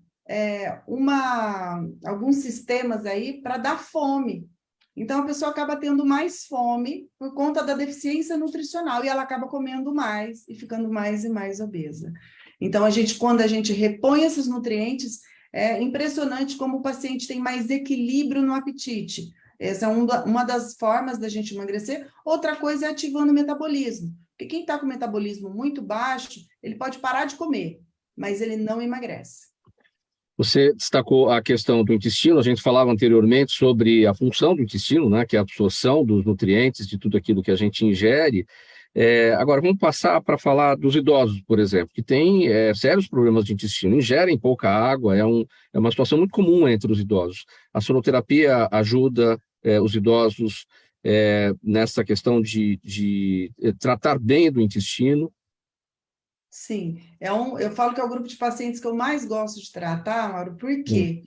alguns sistemas aí para dar fome. Então, a pessoa acaba tendo mais fome por conta da deficiência nutricional e ela acaba comendo mais e ficando mais e mais obesa. Então, quando a gente repõe esses nutrientes, é impressionante como o paciente tem mais equilíbrio no apetite. Essa é uma das formas da gente emagrecer. Outra coisa é ativando o metabolismo. Porque quem está com o metabolismo muito baixo, ele pode parar de comer, mas ele não emagrece. Você destacou a questão do intestino, a gente falava anteriormente sobre a função do intestino, né, que é a absorção dos nutrientes, de tudo aquilo que a gente ingere. Agora, vamos passar para falar dos idosos, por exemplo, que têm sérios problemas de intestino, ingerem pouca água, é uma situação muito comum entre os idosos. A soroterapia ajuda os idosos nessa questão de tratar bem do intestino. Sim, eu falo que é o grupo de pacientes que eu mais gosto de tratar, Mauro, por quê?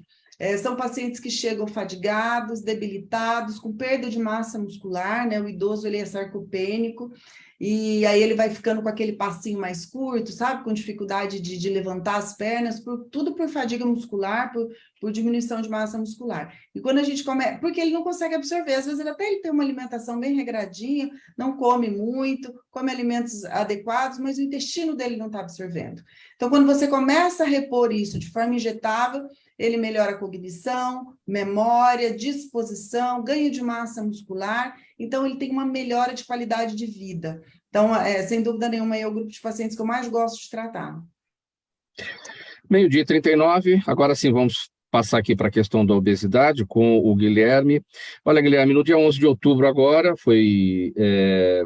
São pacientes que chegam fadigados, debilitados, com perda de massa muscular, né? O idoso, ele é sarcopênico, e aí ele vai ficando com aquele passinho mais curto, sabe? Com dificuldade de levantar as pernas, tudo por fadiga muscular, por diminuição de massa muscular. E quando a gente começa, porque ele não consegue absorver, às vezes ele tem uma alimentação bem regradinha, não come muito, come alimentos adequados, mas o intestino dele não está absorvendo. Então, quando você começa a repor isso de forma injetável, ele melhora a cognição, memória, disposição, ganho de massa muscular, então ele tem uma melhora de qualidade de vida. Então, sem dúvida nenhuma, é o grupo de pacientes que eu mais gosto de tratar. 12h39, agora sim vamos passar aqui para a questão da obesidade com o Guilherme. Olha, Guilherme, no dia 11 de outubro agora foi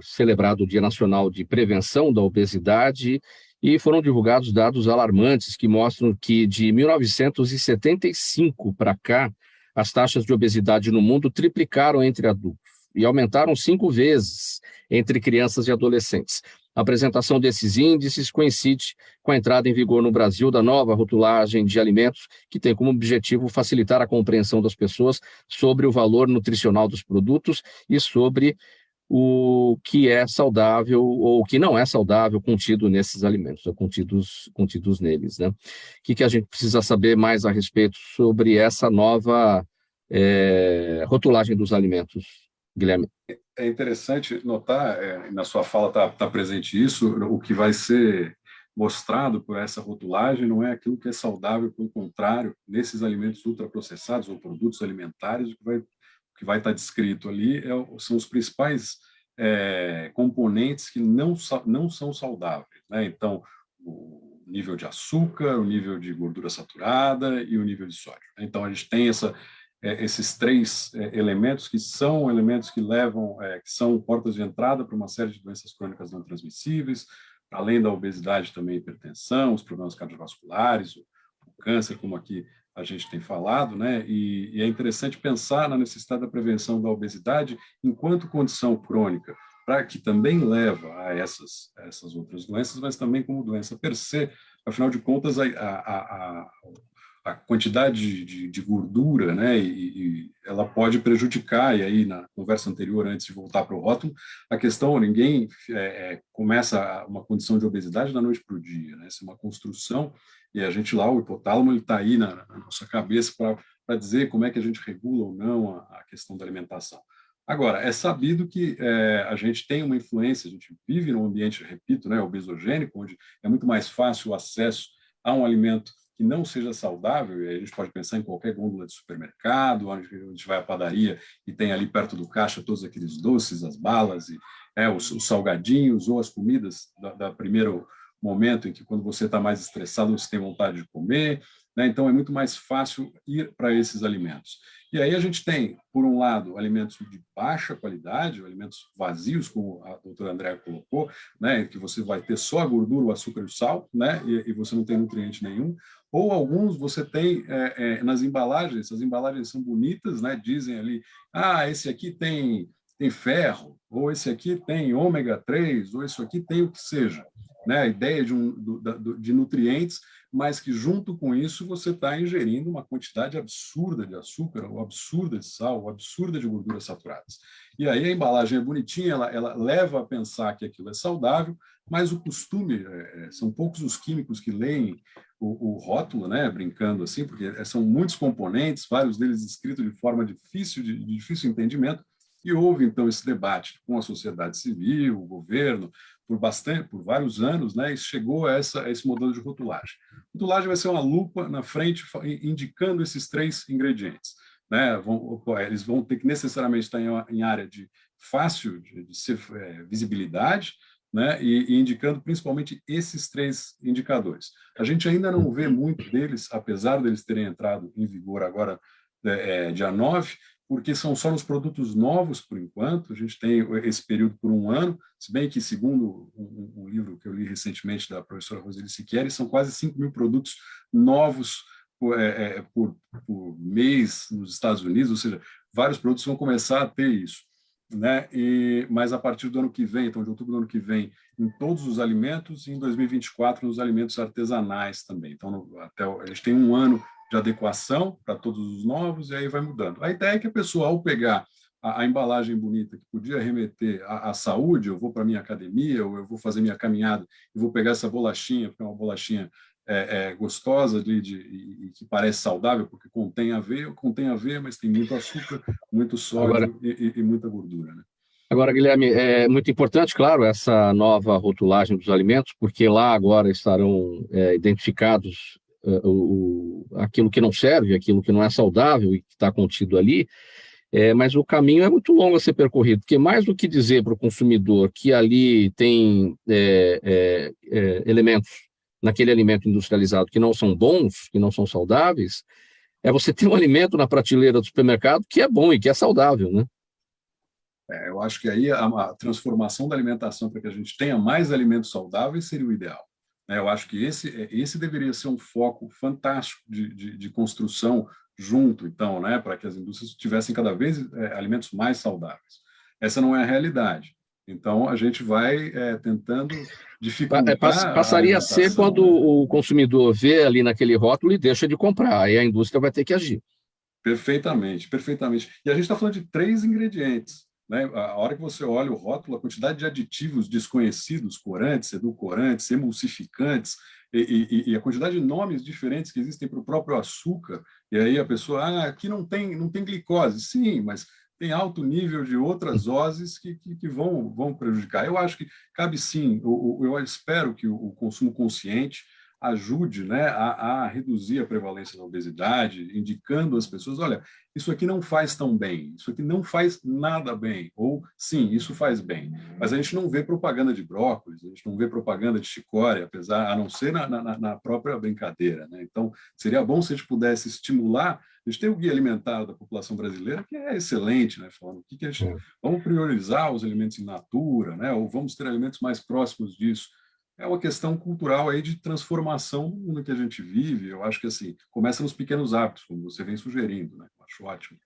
celebrado o Dia Nacional de Prevenção da Obesidade e foram divulgados dados alarmantes que mostram que de 1975 para cá, as taxas de obesidade no mundo triplicaram entre adultos e aumentaram 5 vezes entre crianças e adolescentes. A apresentação desses índices coincide com a entrada em vigor no Brasil da nova rotulagem de alimentos, que tem como objetivo facilitar a compreensão das pessoas sobre o valor nutricional dos produtos e sobre o que é saudável ou o que não é saudável contido nesses alimentos, ou contidos neles, né? O que a gente precisa saber mais a respeito sobre essa nova rotulagem dos alimentos, Guilherme? É interessante notar, na sua fala está presente isso, o que vai ser mostrado por essa rotulagem não é aquilo que é saudável, pelo contrário, nesses alimentos ultraprocessados ou produtos alimentares, o que vai estar descrito ali são os principais componentes que não são saudáveis, né? Então, o nível de açúcar, o nível de gordura saturada e o nível de sódio. Então, a gente tem esses 3 elementos que são elementos que levam, que são portas de entrada para uma série de doenças crônicas não transmissíveis, além da obesidade também hipertensão, os problemas cardiovasculares, o câncer, como aqui a gente tem falado, né? E é interessante pensar na necessidade da prevenção da obesidade enquanto condição crônica, para que também leva a essas outras doenças, mas também como doença per se. Afinal de contas, a quantidade de gordura, né, e ela pode prejudicar, e aí na conversa anterior, antes de voltar para o rótulo, a questão, ninguém começa uma condição de obesidade da noite para o dia, né? Isso é uma construção, e a gente lá, o hipotálamo, ele está aí na nossa cabeça para dizer como é que a gente regula ou não a questão da alimentação. Agora, é sabido que a gente tem uma influência, a gente vive num ambiente, repito, né, obesogênico, onde é muito mais fácil o acesso a um alimento que não seja saudável, e aí a gente pode pensar em qualquer gôndola de supermercado, onde a gente vai à padaria e tem ali perto do caixa todos aqueles doces, as balas, e, os salgadinhos ou as comidas da primeiro momento em que quando você está mais estressado você tem vontade de comer, né? Então é muito mais fácil ir para esses alimentos. E aí a gente tem, por um lado, alimentos de baixa qualidade, alimentos vazios, como a doutora Andréa colocou, né, que você vai ter só a gordura, o açúcar e o sal, né, e você não tem nutriente nenhum. Ou alguns você tem nas embalagens, as embalagens são bonitas, né, dizem ali, esse aqui tem ferro, ou esse aqui tem ômega 3, ou isso aqui tem o que seja, né, a ideia de nutrientes, mas que junto com isso você está ingerindo uma quantidade absurda de açúcar, ou absurda de sal, ou absurda de gorduras saturadas. E aí a embalagem é bonitinha, ela leva a pensar que aquilo é saudável, mas o costume, são poucos os químicos que leem o rótulo, né, brincando assim, porque são muitos componentes, vários deles escritos de forma de difícil entendimento, e houve, então, esse debate com a sociedade civil, o governo, por vários anos, né, e chegou a esse modelo de rotulagem. Rotulagem vai ser uma lupa na frente indicando esses 3 ingredientes, né? Eles vão ter que necessariamente estar em área de fácil de ser visibilidade, né, e indicando principalmente esses 3 indicadores. A gente ainda não vê muito deles, apesar deles terem entrado em vigor agora, dia 9, porque são só nos produtos novos, por enquanto. A gente tem esse período por 1 ano, se bem que, segundo um livro que eu li recentemente da professora Roseli Siqueri, são quase 5.000 produtos novos por mês nos Estados Unidos, ou seja, vários produtos vão começar a ter isso, né? Mas a partir do ano que vem, então de outubro do ano que vem, em todos os alimentos, e em 2024 nos alimentos artesanais também. Então, a gente tem 1 ano de adequação para todos os novos, e aí vai mudando. A ideia é que a pessoa, ao pegar a embalagem bonita, que podia remeter à saúde, eu vou para a minha academia, ou eu vou fazer minha caminhada, e vou pegar essa bolachinha, porque é uma bolachinha gostosa e que parece saudável, porque contém aveia, mas tem muito açúcar, muito sódio e muita gordura, né? Agora, Guilherme, é muito importante, claro, essa nova rotulagem dos alimentos, porque lá agora estarão identificados aquilo que não serve, aquilo que não é saudável e que está contido ali. Mas o caminho é muito longo a ser percorrido, porque mais do que dizer para o consumidor que ali tem elementos naquele alimento industrializado que não são bons, que não são saudáveis, é você ter um alimento na prateleira do supermercado que é bom e que é saudável, né? Eu acho que aí a transformação da alimentação para que a gente tenha mais alimentos saudáveis seria o ideal. Eu acho que esse deveria ser um foco fantástico de construção junto, então, né, para que as indústrias tivessem cada vez alimentos mais saudáveis. Essa não é a realidade. Então, a gente vai tentando dificultar passaria a ser quando o consumidor vê ali naquele rótulo e deixa de comprar, aí a indústria vai ter que agir. Perfeitamente, perfeitamente. E a gente está falando de 3 ingredientes. Né? A hora que você olha o rótulo, a quantidade de aditivos desconhecidos, corantes, edulcorantes, emulsificantes, e a quantidade de nomes diferentes que existem para o próprio açúcar, e aí a pessoa, aqui não tem glicose. Sim, mas tem alto nível de outras oses que vão prejudicar. Eu acho que cabe sim, eu espero que o consumo consciente ajude, né, a reduzir a prevalência da obesidade, indicando às pessoas, olha, isso aqui não faz tão bem, isso aqui não faz nada bem, ou sim, isso faz bem. Mas a gente não vê propaganda de brócolis, a gente não vê propaganda de chicória, a não ser na própria brincadeira. Né? Então, seria bom se a gente pudesse estimular. A gente tem o Guia Alimentar da População Brasileira, que é excelente, né? Falando o que a gente... Vamos priorizar os alimentos in natura, né? Ou vamos ter alimentos mais próximos disso. É uma questão cultural aí de transformação no mundo que a gente vive. Eu acho que assim começa nos pequenos hábitos, como você vem sugerindo, né? Eu acho ótimo.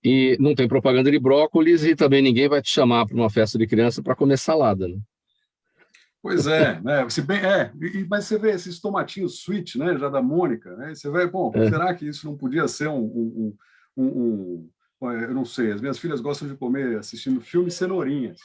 E não tem propaganda de brócolis e também ninguém vai te chamar para uma festa de criança para comer salada, né? Pois é, né? Mas você vê esses tomatinhos sweet, né? Já da Mônica, né? Você vê, será que isso não podia ser eu não sei, as minhas filhas gostam de comer assistindo filme cenourinhas.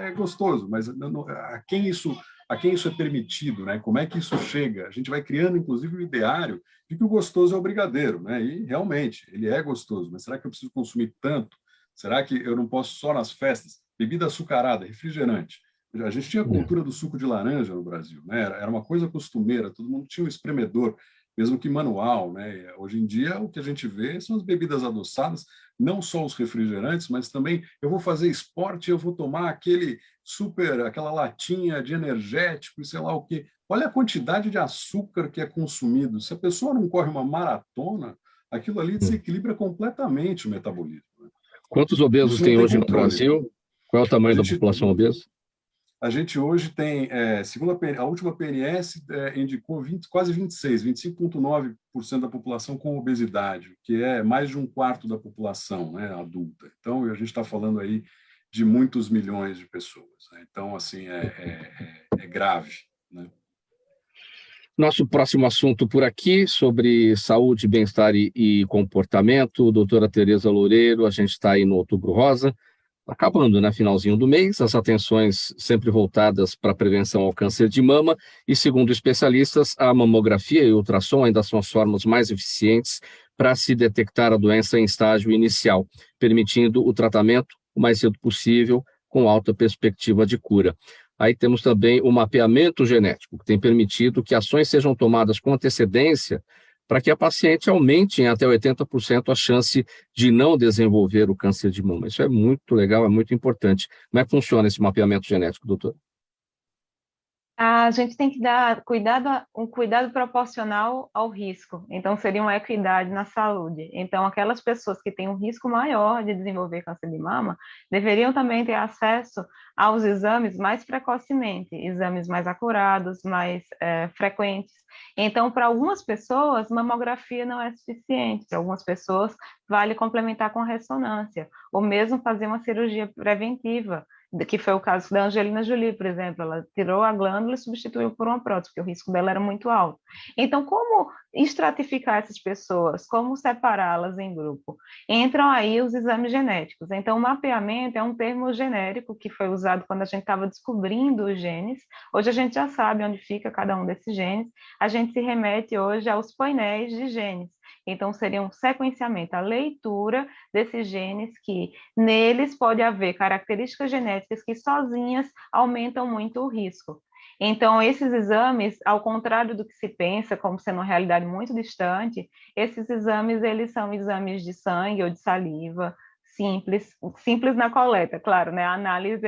É gostoso, mas a quem isso é permitido, né? Como é que isso chega? A gente vai criando, inclusive, o ideário de que o gostoso é o brigadeiro, né? E realmente ele é gostoso, mas será que eu preciso consumir tanto? Será que eu não posso só nas festas? Bebida açucarada, refrigerante. A gente tinha a cultura do suco de laranja no Brasil, né? Era uma coisa costumeira, todo mundo tinha um espremedor, mesmo que manual, né? Hoje em dia, o que a gente vê são as bebidas adoçadas, não só os refrigerantes, mas também eu vou fazer esporte, eu vou tomar aquela latinha de energético e sei lá o quê. Olha a quantidade de açúcar que é consumido. Se a pessoa não corre uma maratona, aquilo ali desequilibra completamente o metabolismo. Né? Quantos obesos tem hoje no Brasil? Qual é o tamanho da população obesa? A gente hoje tem, segundo a última PNS, indicou quase 25,9% da população com obesidade, que é mais de um quarto da população, né, adulta. Então, a gente está falando aí de muitos milhões de pessoas. Né? Então, assim, é grave. Né? Nosso próximo assunto por aqui, sobre saúde, bem-estar e comportamento. Doutora Tereza Loureiro, a gente está aí no Outubro Rosa, acabando, né? Finalzinho do mês, as atenções sempre voltadas para a prevenção ao câncer de mama e, segundo especialistas, a mamografia e o ultrassom ainda são as formas mais eficientes para se detectar a doença em estágio inicial, permitindo o tratamento o mais cedo possível, com alta perspectiva de cura. Aí temos também o mapeamento genético, que tem permitido que ações sejam tomadas com antecedência para que a paciente aumente em até 80% a chance de não desenvolver o câncer de mama. Isso é muito legal, é muito importante. Como é que funciona esse mapeamento genético, doutor? A gente tem que dar um cuidado proporcional ao risco. Então, seria uma equidade na saúde. Então, aquelas pessoas que têm um risco maior de desenvolver câncer de mama deveriam também ter acesso aos exames mais precocemente, exames mais acurados, mais frequentes. Então, para algumas pessoas, mamografia não é suficiente. Para algumas pessoas, vale complementar com ressonância, ou mesmo fazer uma cirurgia preventiva, que foi o caso da Angelina Jolie, por exemplo. Ela tirou a glândula e substituiu por uma prótese, porque o risco dela era muito alto. Então, como estratificar essas pessoas? Como separá-las em grupo? Entram aí os exames genéticos. Então, o mapeamento é um termo genérico que foi usado quando a gente estava descobrindo os genes. Hoje a gente já sabe onde fica cada um desses genes. A gente se remete hoje aos painéis de genes. Então, seria um sequenciamento, a leitura desses genes que neles pode haver características genéticas que sozinhas aumentam muito o risco. Então, esses exames, ao contrário do que se pensa, como sendo uma realidade muito distante, esses exames, eles são exames de sangue ou de saliva, simples na coleta, claro, né? A análise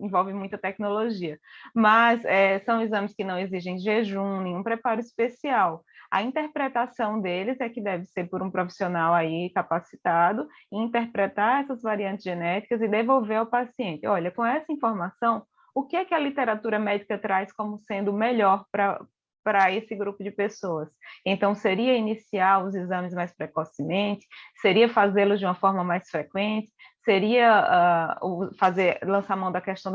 envolve muita tecnologia, mas são exames que não exigem jejum, nenhum preparo especial. A interpretação deles é que deve ser por um profissional aí capacitado, e interpretar essas variantes genéticas e devolver ao paciente. Olha, com essa informação, o que é que a literatura médica traz como sendo melhor para esse grupo de pessoas? Então, seria iniciar os exames mais precocemente? Seria fazê-los de uma forma mais frequente? Seria lançar mão da questão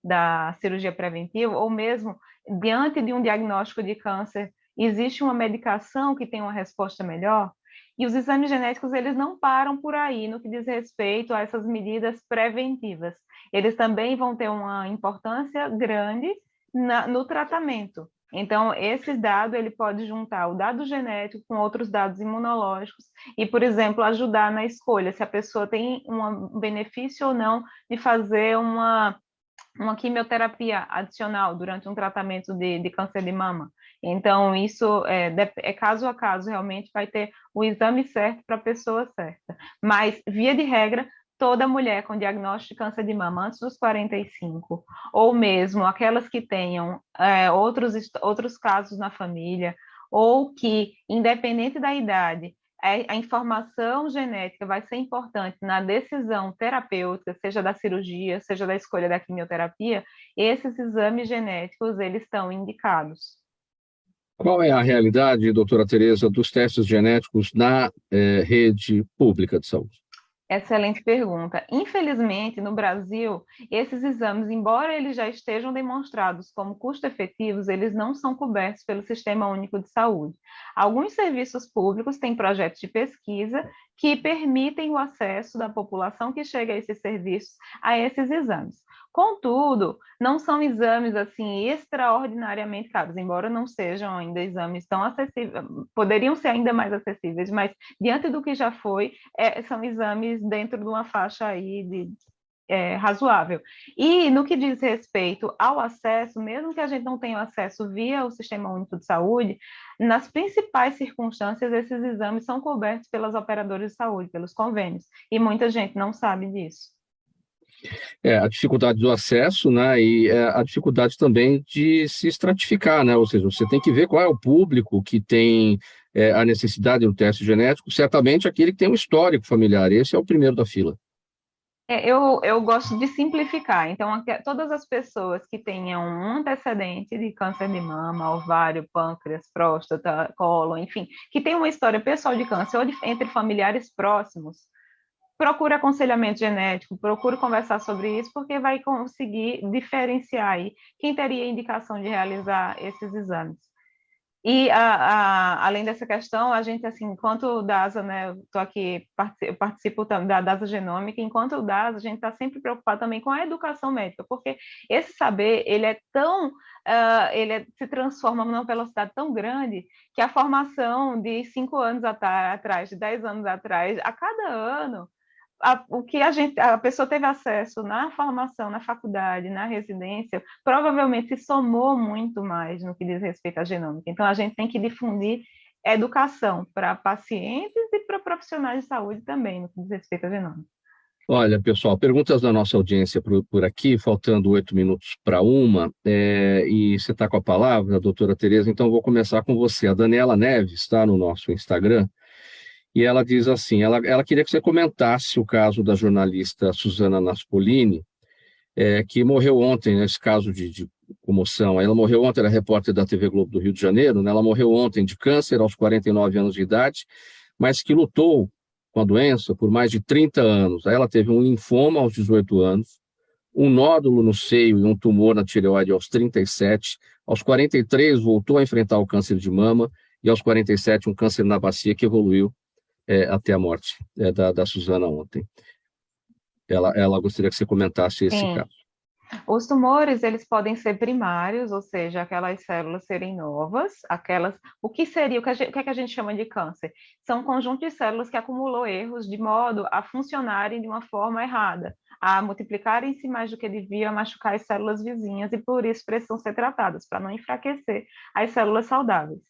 da cirurgia preventiva? Ou mesmo, diante de um diagnóstico de câncer, existe uma medicação que tem uma resposta melhor? E os exames genéticos, eles não param por aí no que diz respeito a essas medidas preventivas. Eles também vão ter uma importância grande no tratamento. Então, esse dado, ele pode juntar o dado genético com outros dados imunológicos e, por exemplo, ajudar na escolha, se a pessoa tem um benefício ou não de fazer uma quimioterapia adicional durante um tratamento de câncer de mama. Então, isso é caso a caso, realmente vai ter o exame certo para a pessoa certa. Mas, via de regra, toda mulher com diagnóstico de câncer de mama antes dos 45, ou mesmo aquelas que tenham outros casos na família, ou que, independente da idade, a informação genética vai ser importante na decisão terapêutica, seja da cirurgia, seja da escolha da quimioterapia, esses exames genéticos, eles estão indicados. Qual é a realidade, doutora Tereza, dos testes genéticos na rede pública de saúde? Excelente pergunta. Infelizmente, no Brasil, esses exames, embora eles já estejam demonstrados como custo-efetivos, eles não são cobertos pelo Sistema Único de Saúde. Alguns serviços públicos têm projetos de pesquisa que permitem o acesso da população que chega a esses serviços a esses exames. Contudo, não são exames assim extraordinariamente caros, embora não sejam ainda exames tão acessíveis, poderiam ser ainda mais acessíveis, mas diante do que já foi, são exames dentro de uma faixa aí razoável. E no que diz respeito ao acesso, mesmo que a gente não tenha acesso via o Sistema Único de Saúde, nas principais circunstâncias, esses exames são cobertos pelas operadoras de saúde, pelos convênios, e muita gente não sabe disso. A dificuldade do acesso, né, e a dificuldade também de se estratificar, né, ou seja, você tem que ver qual é o público que tem a necessidade do teste genético, certamente aquele que tem um histórico familiar, esse é o primeiro da fila. Eu gosto de simplificar, então todas as pessoas que tenham um antecedente de câncer de mama, ovário, pâncreas, próstata, cólon, enfim, que tem uma história pessoal de câncer ou entre familiares próximos, procure aconselhamento genético, procure conversar sobre isso, porque vai conseguir diferenciar aí quem teria indicação de realizar esses exames. E, além dessa questão, a gente, assim, enquanto DASA, né, eu estou aqui, participo da DASA Genômica, enquanto DASA, a gente está sempre preocupado também com a educação médica, porque esse saber, ele é tão, se transforma numa velocidade tão grande, que a formação de 5 anos atrás, de 10 anos atrás, a cada ano, o que a pessoa teve acesso na formação, na faculdade, na residência, provavelmente se somou muito mais no que diz respeito à genômica. Então, a gente tem que difundir educação para pacientes e para profissionais de saúde também, no que diz respeito à genômica. Olha, pessoal, perguntas da nossa audiência por aqui, faltando 8 minutos para 1, e você está com a palavra, doutora Tereza, então vou começar com você. A Daniela Neves está no nosso Instagram, e ela diz assim, ela queria que você comentasse o caso da jornalista Suzana Naspolini, que morreu ontem, nesse caso de comoção. Ela morreu ontem, era repórter da TV Globo do Rio de Janeiro, né? Ela morreu ontem de câncer aos 49 anos de idade, mas que lutou com a doença por mais de 30 anos. Aí ela teve um linfoma aos 18 anos, um nódulo no seio e um tumor na tireoide aos 37, aos 43 voltou a enfrentar o câncer de mama e aos 47 um câncer na bacia que evoluiu até a morte da Suzana ontem. Ela gostaria que você comentasse esse caso. Os tumores, eles podem ser primários, ou seja, aquelas células serem novas, o que é que a gente chama de câncer? São um conjunto de células que acumulou erros de modo a funcionarem de uma forma errada, a multiplicarem-se mais do que deviam, a machucar as células vizinhas, e por isso precisam ser tratadas, para não enfraquecer as células saudáveis.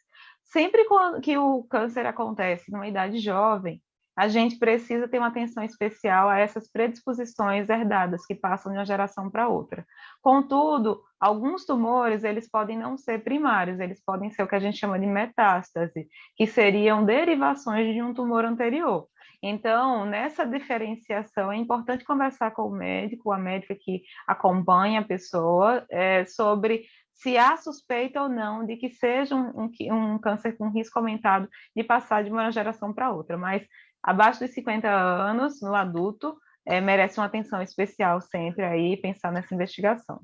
Sempre que o câncer acontece numa idade jovem, a gente precisa ter uma atenção especial a essas predisposições herdadas que passam de uma geração para outra. Contudo, alguns tumores, eles podem não ser primários, eles podem ser o que a gente chama de metástase, que seriam derivações de um tumor anterior. Então, nessa diferenciação, é importante conversar com o médico, a médica que acompanha a pessoa, sobre se há suspeita ou não de que seja um câncer com risco aumentado de passar de uma geração para outra, mas abaixo dos 50 anos, no adulto, merece uma atenção especial sempre aí, pensar nessa investigação.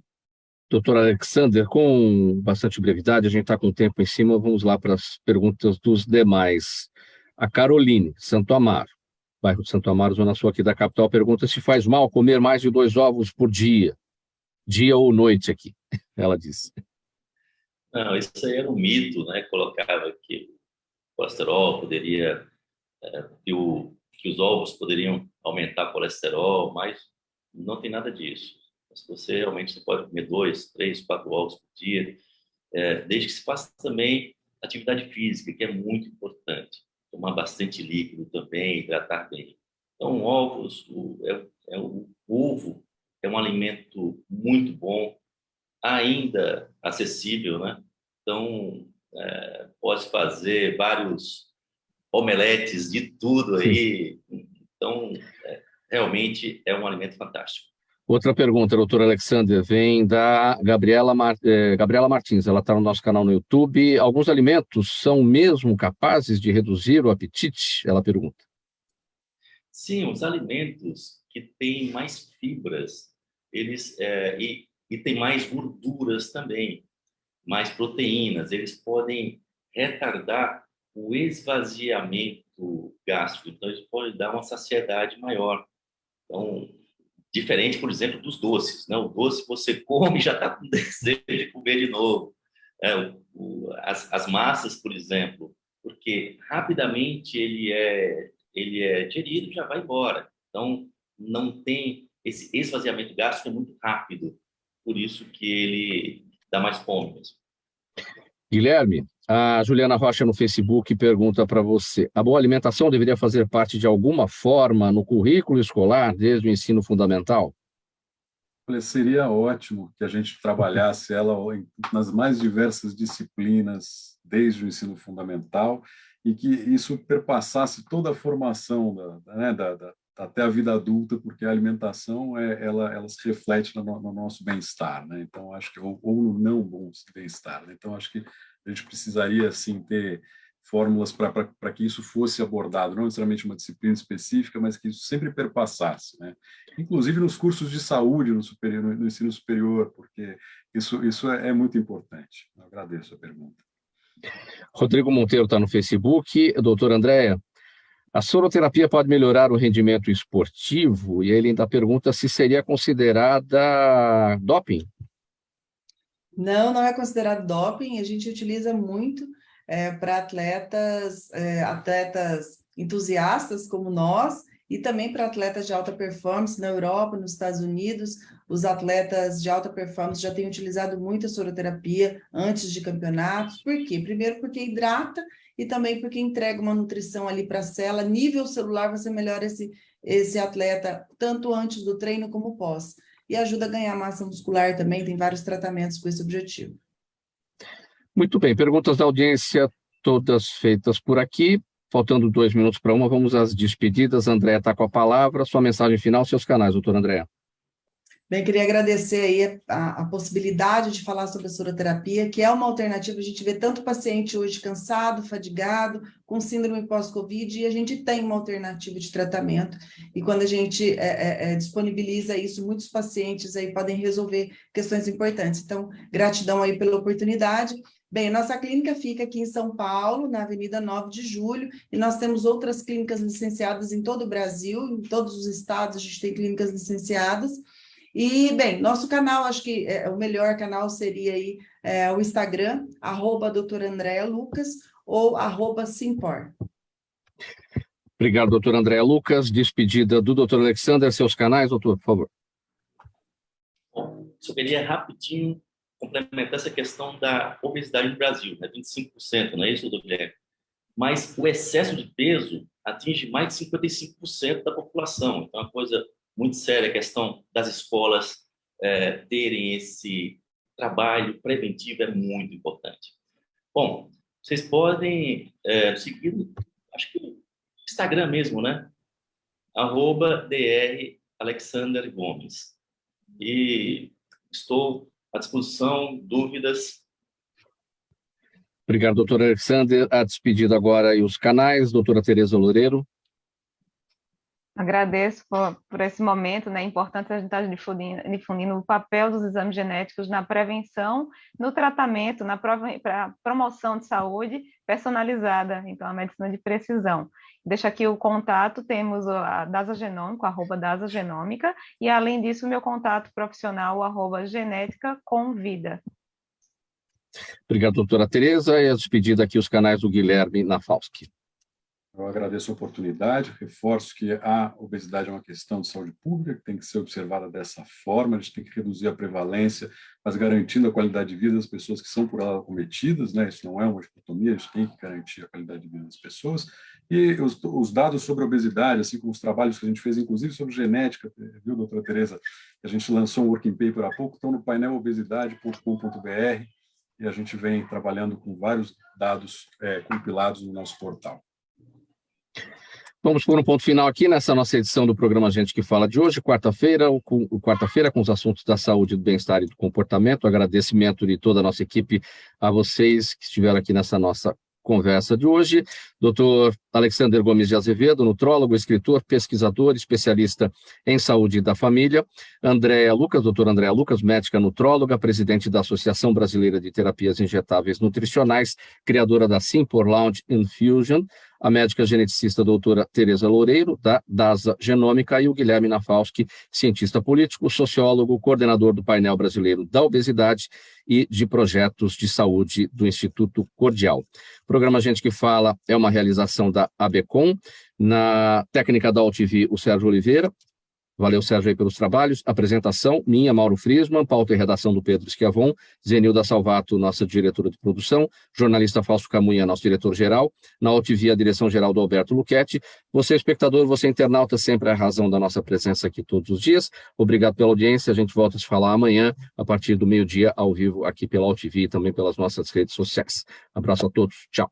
Doutor Alexander, com bastante brevidade, a gente está com o tempo em cima, vamos lá para as perguntas dos demais. A Caroline, Santo Amaro, bairro de Santo Amaro, zona sul aqui da capital, pergunta se faz mal comer mais de 2 ovos por dia ou noite aqui, ela disse. Não, isso aí era um mito, né? Colocava que o colesterol poderia... que os ovos poderiam aumentar o colesterol, mas não tem nada disso. Se você realmente pode comer 2, 3, 4 ovos por dia, desde que se faça também atividade física, que é muito importante. Tomar bastante líquido também, hidratar bem. Então, ovos, o ovo é um alimento muito bom, ainda acessível, né? Então, pode fazer vários omeletes de tudo aí. Então, realmente é um alimento fantástico. Outra pergunta, doutor Alexander, vem da Gabriela Martins. Ela está no nosso canal no YouTube. Alguns alimentos são mesmo capazes de reduzir o apetite? Ela pergunta. Sim, os alimentos que têm mais fibras, eles e tem mais gorduras também, mais proteínas, eles podem retardar o esvaziamento gástrico, então isso pode dar uma saciedade maior. Então, diferente, por exemplo, dos doces, né? O doce você come e já está com desejo de comer de novo. As massas, por exemplo, porque rapidamente ele é digerido e já vai embora. Então, não tem esse esvaziamento gástrico, é muito rápido, por isso que ele dá mais fome mesmo. Guilherme, a Juliana Rocha no Facebook pergunta para você: a boa alimentação deveria fazer parte de alguma forma no currículo escolar desde o ensino fundamental? Olha, seria ótimo que a gente trabalhasse ela nas mais diversas disciplinas desde o ensino fundamental e que isso perpassasse toda a formação até a vida adulta, porque a alimentação ela se reflete no nosso bem-estar, né? Então acho que ou no não bom bem-estar, né? Então acho que a gente precisaria assim ter fórmulas para que isso fosse abordado, não necessariamente uma disciplina específica, mas que isso sempre perpassasse, né? Inclusive nos cursos de saúde no ensino superior, porque isso é muito importante. Eu agradeço a pergunta. Rodrigo Monteiro está no Facebook. Doutora Andréa, a soroterapia pode melhorar o rendimento esportivo? E ele ainda pergunta se seria considerada doping. Não é considerado doping. A gente utiliza muito para atletas entusiastas como nós, e também para atletas de alta performance na Europa, nos Estados Unidos. Os atletas de alta performance já têm utilizado muito a soroterapia antes de campeonatos. Por quê? Primeiro porque hidrata, e também porque entrega uma nutrição ali para a célula. Nível celular, você melhora esse atleta tanto antes do treino como pós. E ajuda a ganhar massa muscular também, tem vários tratamentos com esse objetivo. Muito bem, perguntas da audiência todas feitas por aqui. Faltando 2 minutos para uma, vamos às despedidas. Andréa está com a palavra. Sua mensagem final, seus canais, doutora Andréa. Bem, queria agradecer aí a possibilidade de falar sobre a soroterapia, que é uma alternativa. A gente vê tanto paciente hoje cansado, fadigado, com síndrome pós-Covid, e a gente tem uma alternativa de tratamento. E quando a gente disponibiliza isso, muitos pacientes aí podem resolver questões importantes. Então, gratidão aí pela oportunidade. Bem, nossa clínica fica aqui em São Paulo, na Avenida 9 de Julho, e nós temos outras clínicas licenciadas em todo o Brasil, em todos os estados a gente tem clínicas licenciadas. E, bem, nosso canal, acho que o melhor canal seria aí o Instagram, @doutora Andréa Lucas ou @simpor. Obrigado, doutora Andréa Lucas. Despedida do doutor Alexander, seus canais, doutor, por favor. Bom, só queria rapidinho complementar essa questão da obesidade no Brasil, né? 25%, não é isso, doutor Guilherme? Mas o excesso de peso atinge mais de 55% da população. Então, é uma coisa muito séria a questão das escolas terem esse trabalho preventivo, é muito importante. Bom, vocês podem seguir, acho que o Instagram mesmo, né? @dr Alexander Gomes. E estou à disposição, dúvidas. Obrigado, doutor Alexander. A despedida agora e os canais, doutora Tereza Loureiro. Agradeço por esse momento, né? É importante a gente estar difundindo o papel dos exames genéticos na prevenção, no tratamento, na promoção de saúde personalizada, então a medicina de precisão. Deixo aqui o contato, temos a Dasa Genômica, @Dasa Genômica, e além disso o meu contato profissional, @Genética com Vida. Obrigado, doutora Tereza. E a despedida aqui os canais do Guilherme Nafalski. Eu agradeço a oportunidade, reforço que a obesidade é uma questão de saúde pública, que tem que ser observada dessa forma, a gente tem que reduzir a prevalência, mas garantindo a qualidade de vida das pessoas que são por ela acometidas, né? Isso não é uma dicotomia, a gente tem que garantir a qualidade de vida das pessoas. E os dados sobre a obesidade, assim como os trabalhos que a gente fez, inclusive sobre genética, viu, doutora Tereza, que a gente lançou um working paper há pouco, estão no painel obesidade.com.br, e a gente vem trabalhando com vários dados compilados no nosso portal. Vamos pôr um ponto final aqui nessa nossa edição do programa Gente que Fala de hoje, quarta-feira com os assuntos da saúde, do bem-estar e do comportamento. Agradecimento de toda a nossa equipe a vocês que estiveram aqui nessa nossa conversa de hoje. Dr. Alexander Gomes de Azevedo, nutrólogo, escritor, pesquisador, especialista em saúde da família. Doutora Andréa Lucas, médica nutróloga, presidente da Associação Brasileira de Terapias Injetáveis Nutricionais, criadora da Simpor Lounge Infusion. A médica geneticista doutora Tereza Loureiro, da Dasa Genômica, e o Guilherme Nafalski, cientista político, sociólogo, coordenador do painel brasileiro da obesidade e de projetos de saúde do Instituto Cordial. O programa Gente que Fala é uma realização da ABCOM, na técnica da UlTV, o Sérgio Oliveira. Valeu, Sérgio, aí pelos trabalhos. Apresentação, minha, Mauro Friesman, pauta e redação do Pedro Schiavon, Zenilda Salvato, nossa diretora de produção, jornalista Fausto Camunha, nosso diretor-geral, na UlTV, a direção-geral do Alberto Luchetti. Você, espectador, você, internauta, sempre é a razão da nossa presença aqui todos os dias. Obrigado pela audiência, a gente volta a se falar amanhã, a partir do meio-dia, ao vivo, aqui pela UlTV e também pelas nossas redes sociais. Abraço a todos, tchau.